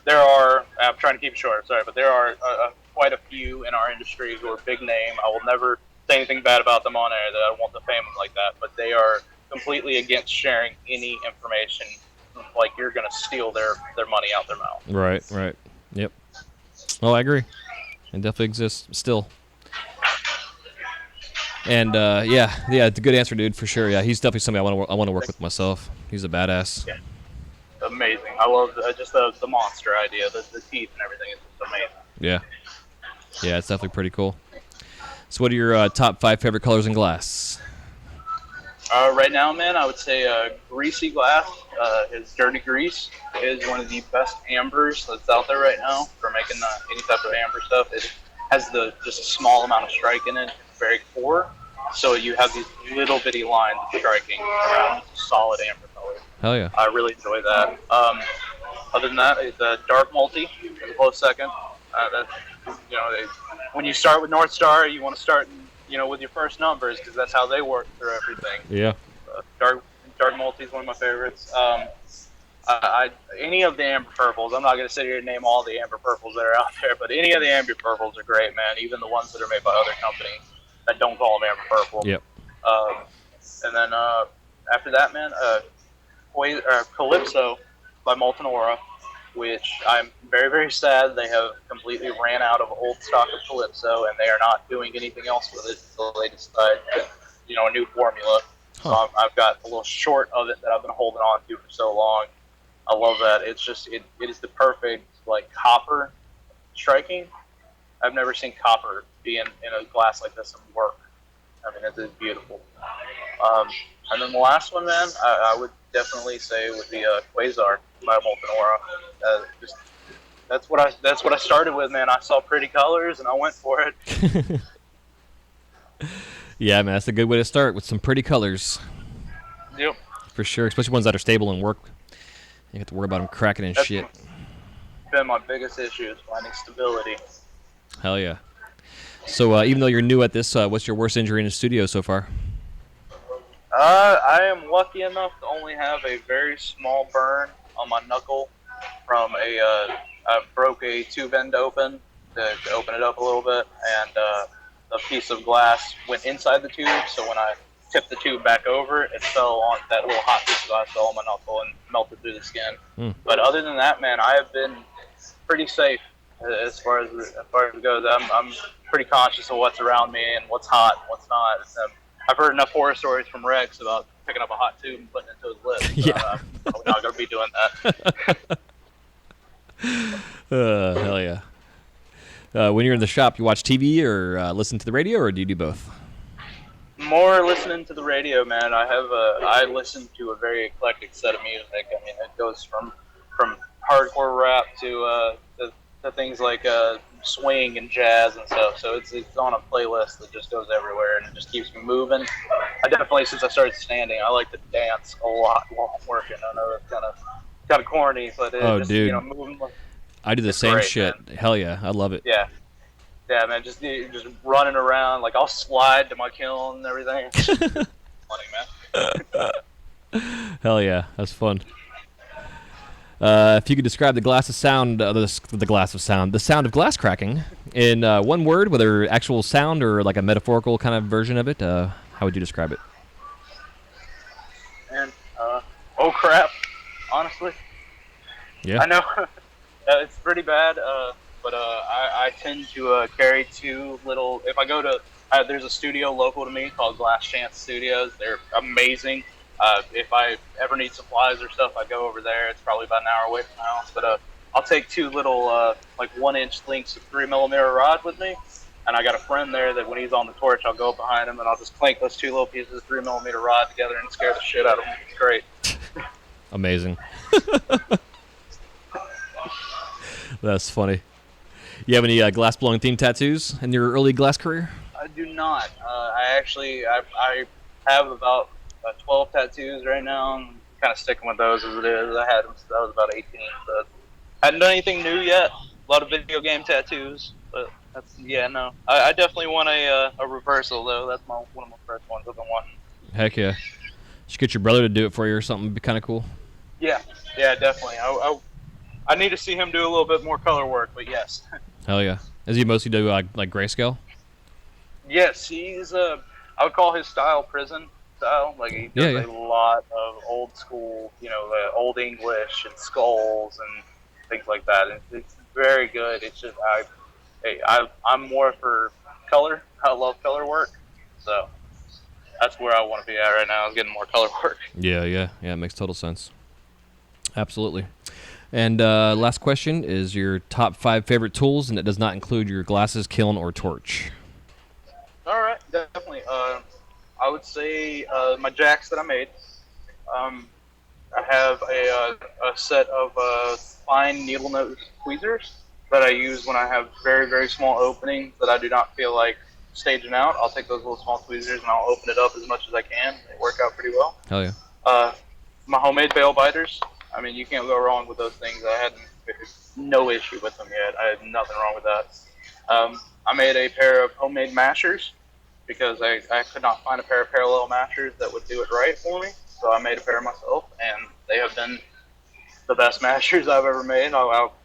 There are, I'm trying to keep it short, sorry, but there are quite a few in our industry who are big name. I will never say anything bad about them on air, that I don't want to fame them like that, but they are completely against sharing any information. Like you're going to steal their money out their mouth. Right. Yep. Oh, I agree. It definitely exists still. And yeah, it's a good answer, dude, for sure. Yeah, he's definitely somebody I want to work with myself. He's a badass. Yeah. Amazing. I love just the monster idea, the teeth and everything. It's just amazing. Yeah, it's definitely pretty cool. So what are your top 5 favorite colors in glass? Right now, man, I would say greasy glass, his dirty grease, is one of the best ambers that's out there right now for making any type of amber stuff. It has just a small amount of strike in it. It's very core, so you have these little bitty lines of striking around solid amber color. Hell yeah. I really enjoy that. Other than that, it's a dark multi, is a close second. When you start with North Star, you want to start with your first numbers because that's how they work through everything. Yeah. Dark multi is one of my favorites. Any of the amber purples. I'm not going to sit here and name all the amber purples that are out there, but any of the amber purples are great, man. Even the ones that are made by other companies that don't call them amber purple. Yep. And then after that, man, Calypso by Molten Aura, which I'm very, very sad they have completely ran out of old stock of Calypso, and they are not doing anything else with it until they decide a new formula. So I've got a little short of it that I've been holding on to for so long. I love that. It's just it is the perfect copper striking. I've never seen copper be in a glass like this and work. I mean, it's beautiful. And then the last one, man, I would definitely say would be Quasar by Molten Aura. That's what I started with, man. I saw pretty colors and I went for it. Yeah, man, that's a good way to start, with some pretty colors. Yep. For sure, especially ones that are stable and work. You have to worry about them cracking and shit. Been my biggest issue is finding stability. Hell yeah. So even though you're new at this, what's your worst injury in the studio so far? I am lucky enough to only have a very small burn on my knuckle from I broke a tube end open to open it up a little bit, and a piece of glass went inside the tube, so when I tipped the tube back over, it fell on that little hot piece of glass, fell on my knuckle and melted through the skin. But other than that, man, I have been pretty safe as far as it goes. I'm pretty conscious of what's around me and what's hot and what's not. I've heard enough horror stories from Rex about picking up a hot tube and putting it into his lips. Yeah. I'm probably not going to be doing that. Hell yeah. When you're in the shop, you watch TV or listen to the radio, or do you do both? More listening to the radio, man. I listen to a very eclectic set of music. I mean, it goes from hardcore rap to things like swing and jazz and stuff. So it's on a playlist that just goes everywhere, and it just keeps me moving. I definitely, since I started standing, I like to dance a lot while I'm working. I know it's kind of corny, but dude. Moving. I do the same great, shit. Man. Hell yeah, I love it. Yeah, man, just running around. Like, I'll slide to my kiln and everything. Funny, man. Hell yeah, that's fun. If you could describe the sound of glass cracking in one word, whether actual sound or like a metaphorical kind of version of it, how would you describe it? And oh crap, honestly. Yeah. I know. It's pretty bad, but I tend to carry two little. If I go to, there's a studio local to me called Glass Chance Studios. They're amazing. If I ever need supplies or stuff, I go over there. It's probably about an hour away from my house, but I'll take two little 1-inch lengths of 3mm rod with me, and I got a friend there that when he's on the torch, I'll go behind him and I'll just clank those two little pieces of 3mm rod together and scare the shit out of him. It's great. Amazing. That's funny. You have any glass blowing theme tattoos in your early glass career? I do not. I have about 12 tattoos right now. I'm kind of sticking with those as it is. I had them since I was about 18. So hadn't done anything new yet. A lot of video game tattoos, but that's no. I definitely want a reversal though. That's one of my first ones I've been wanting. Heck yeah. Should get your brother to do it for you or something. It'd be kind of cool. Yeah, definitely. I need to see him do a little bit more color work, but yes. Hell yeah. Does he mostly do like grayscale? Yes, he's I would call his style prison style. Like he does a lot of old school, the old English and skulls and things like that. And it's very good. It's just I'm more for color. I love color work, so that's where I want to be at right now. Is getting more color work. Yeah. It makes total sense. Absolutely. And last question is your top 5 favorite tools, and it does not include your glasses, kiln, or torch. All right, definitely. I would say my jacks that I made. I have a set of fine needle nose tweezers that I use when I have very, very small openings that I do not feel like staging out. I'll take those little small tweezers and I'll open it up as much as I can. They work out pretty well. Hell yeah. My homemade bail biters. I mean, you can't go wrong with those things. I had no issue with them yet. I had nothing wrong with that. I made a pair of homemade mashers because I could not find a pair of parallel mashers that would do it right for me. So I made a pair myself, and they have been the best mashers I've ever made.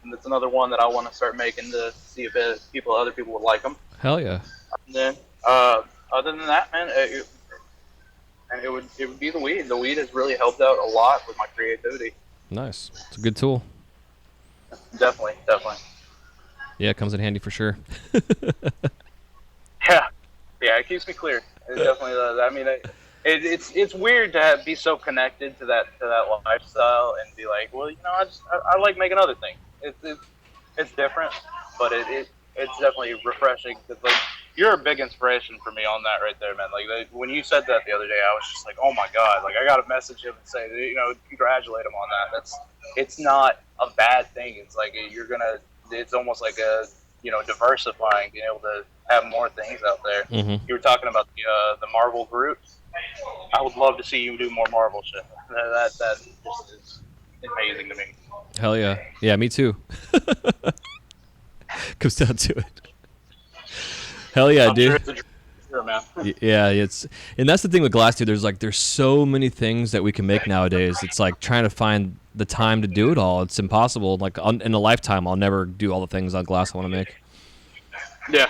It's another one that I want to start making to see if other people would like them. Hell yeah. And then, other than that, man, it would be the weed. The weed has really helped out a lot with my creativity. Nice. It's a good tool. Definitely. Yeah, it comes in handy for sure. Yeah, it keeps me clear. It definitely does. I mean, it's weird to be so connected to that lifestyle and be like, well, I like making other things. It's different, but it's definitely refreshing because like you're a big inspiration for me on that right there, man. Like when you said that the other day, I was just like, oh my god, like I gotta message him and say, congratulate him on that. It's not a bad thing. It's like it's almost like a diversifying, being able to have more things out there. Mm-hmm. You were talking about the Marvel Groot. I would love to see you do more Marvel shit. That just is amazing to me. Hell yeah. Yeah, me too. Comes down to it. Hell yeah, dude. Sure, man. Yeah, and that's the thing with glass, dude. There's so many things that we can make nowadays. It's like trying to find the time to do it all. It's impossible. Like in a lifetime, I'll never do all the things on glass I want to make. Yeah,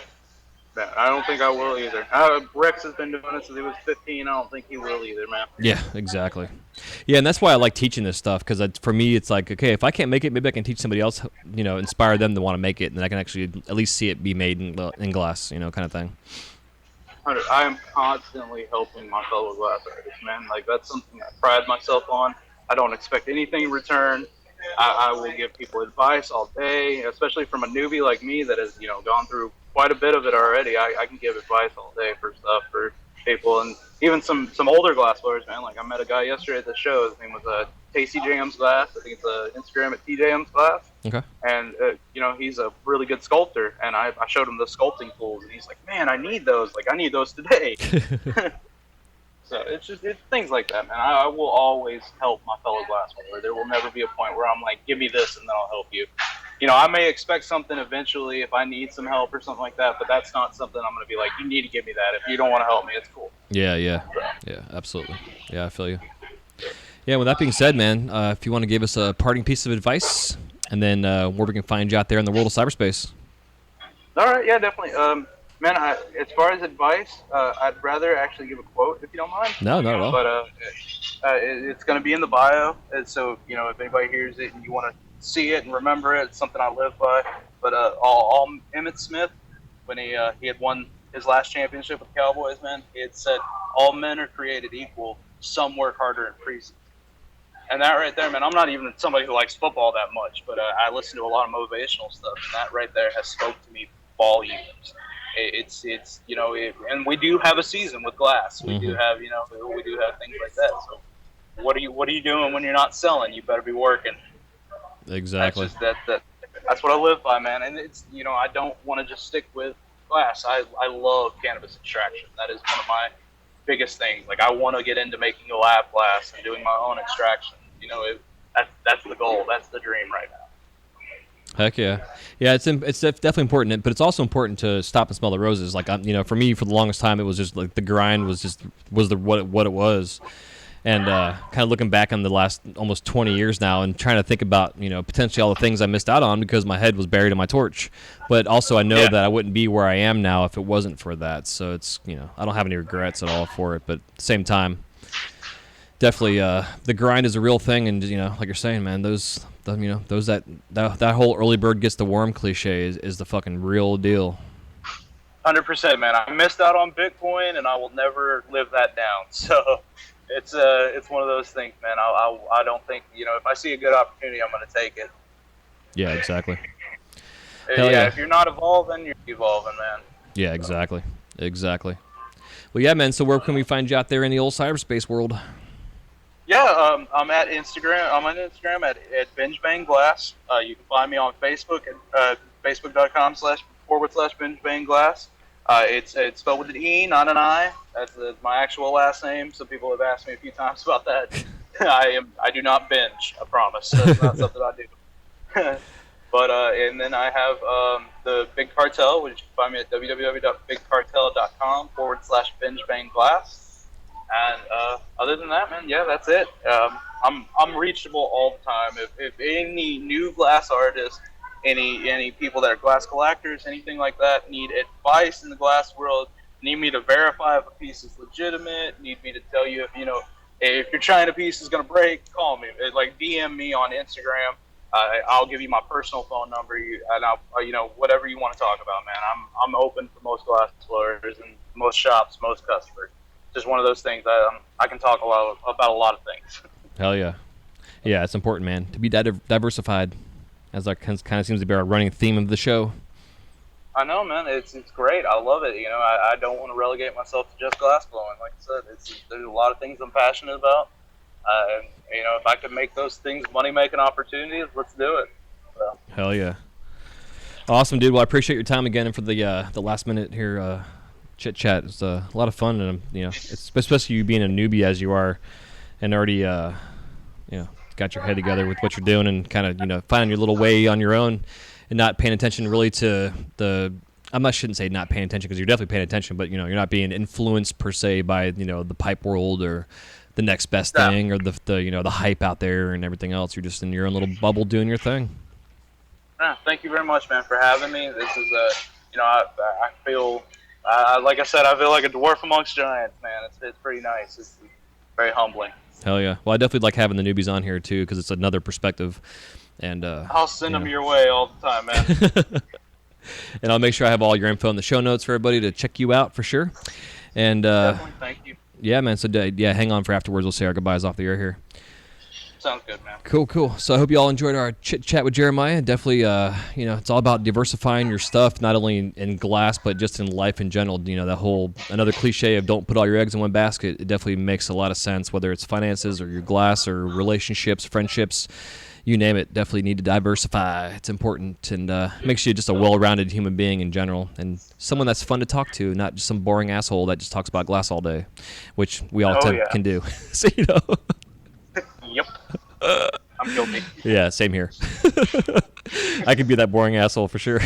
I don't think I will either. Rex has been doing it since he was 15. I don't think he will either, man. Yeah, exactly. Yeah, and that's why I like teaching this stuff because for me, it's like, okay, if I can't make it, maybe I can teach somebody else. Inspire them to want to make it, and then I can actually at least see it be made in glass. Kind of thing. I am constantly helping my fellow glass artists, man. Like that's something I pride myself on. I don't expect anything in return. I will give people advice all day, especially from a newbie like me that has, gone through quite a bit of it already. I can give advice all day for people, and even some older glass blowers, man. Like I met a guy yesterday at the show. His name was Tasty Jams Glass. I think it's Instagram at TJM's Glass. Okay. And he's a really good sculptor, and I showed him the sculpting tools, and he's like, man, I need those. Like I need those today. So it's things like that, man. I will always help my fellow glass blower. There will never be a point where I'm like, give me this and then I'll help you. I may expect something eventually if I need some help or something like that, but that's not something I'm going to be like, you need to give me that. If you don't want to help me, it's cool. Yeah, absolutely. Yeah, I feel you. Yeah, with that being said, man, if you want to give us a parting piece of advice, and then where we can find you out there in the world of cyberspace. All right, yeah, definitely. Man, as far as advice, I'd rather actually give a quote if you don't mind. No, not at all. But it's going to be in the bio, and so if anybody hears it and you want to see it and remember it, it's something I live by. But all Emmitt Smith, when he had won his last championship with the Cowboys, man, he had said, "All men are created equal. Some work harder in preseason." And that right there, man, I'm not even somebody who likes football that much, but I listen to a lot of motivational stuff, and that right there has spoke to me volumes. It's and we do have a season with glass. We do have we do have things like that. So what are you doing when you're not selling? You better be working. Exactly. That's what I live by, man. And it's I don't want to just stick with glass. I love cannabis extraction. That is one of my biggest things. Like, I want to get into making a lab glass and doing my own extraction. That's the goal. That's the dream right now. Heck yeah, yeah. It's definitely important, but it's also important to stop and smell the roses. Like, for me, for the longest time, it was just like the grind was what it was, and kind of looking back on the last almost 20 years now, and trying to think about potentially all the things I missed out on because my head was buried in my torch. But also, I know that I wouldn't be where I am now if it wasn't for that. So it's I don't have any regrets at all for it. But at the same time, definitely the grind is a real thing, and like you're saying, man, those that whole early bird gets the worm cliche is the fucking real deal. 100%, man. I missed out on Bitcoin, and I will never live that down. So it's one of those things, man. I don't think if I see a good opportunity, I'm going to take it. Yeah, exactly. Yeah, if you're not evolving, you're evolving, man. Yeah, exactly. Well, yeah, man. So where can we find you out there in the old cyberspace world? Yeah, I'm at Instagram. I'm on Instagram at Benge Bang Glass. You can find me on Facebook at facebook.com//Benge Bang Glass. It's spelled with an E, not an I. That's my actual last name. Some people have asked me a few times about that. I do not binge. I promise. That's not something I do. But and then I have the Big Cartel, which you can find me at www.bigcartel.com/Benge Bang Glass. And other than that, man, yeah, that's it. I'm reachable all the time. If any new glass artists, any people that are glass collectors, anything like that, need advice in the glass world, need me to verify if a piece is legitimate, need me to tell you if you're trying a piece is gonna break, call me. Like, DM me on Instagram. I'll give you my personal phone number. And I'll whatever you want to talk about, man. I'm open for most glass blowers and most shops, most customers. Just one of those things. I can talk about a lot of things. Hell yeah. Yeah, it's important, man, to be diversified, as that kind of seems to be our running theme of the show. I know, man. It's great. I love it. I don't want to relegate myself to just glass blowing. Like I said, there's a lot of things I'm passionate about. And if I could make those things money-making opportunities, let's do it. So. Hell yeah. Awesome, dude. Well, I appreciate your time again, and for the last minute here chit chat. It's a lot of fun, and it's especially you being a newbie as you are, and already got your head together with what you're doing, and kind of finding your little way on your own, and not paying attention really to the. I shouldn't say not paying attention, because you're definitely paying attention, but you're not being influenced per se by the pipe world or the next best thing or the hype out there and everything else. You're just in your own little bubble doing your thing. Thank you very much, man, for having me. This is I feel. Like I said, I feel like a dwarf amongst giants, man. It's pretty nice. It's very humbling. Hell yeah. Well, I definitely like having the newbies on here, too, because it's another perspective. And I'll send them your way all the time, man. And I'll make sure I have all your info in the show notes for everybody to check you out for sure. And definitely, thank you. Yeah, man. So, hang on for afterwards. We'll say our goodbyes off the air here. Sounds good, man. Cool. So I hope you all enjoyed our chit-chat with Jeremiah. Definitely, it's all about diversifying your stuff, not only in glass, but just in life in general. That whole, another cliche of don't put all your eggs in one basket, it definitely makes a lot of sense, whether it's finances or your glass or relationships, friendships, you name it. Definitely need to diversify. It's important, and makes you just a well-rounded human being in general, and someone that's fun to talk to, not just some boring asshole that just talks about glass all day, which we all can do. So, Yep. I'm guilty. Yeah, same here. I could be that boring asshole for sure.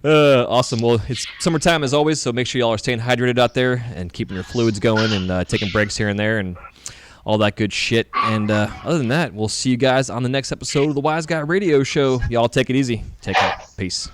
Awesome. Well, it's summertime as always, so make sure y'all are staying hydrated out there and keeping your fluids going and taking breaks here and there and all that good shit. And other than that, we'll see you guys on the next episode of the Wise Guy Radio Show. Y'all take it easy. Take care. Peace.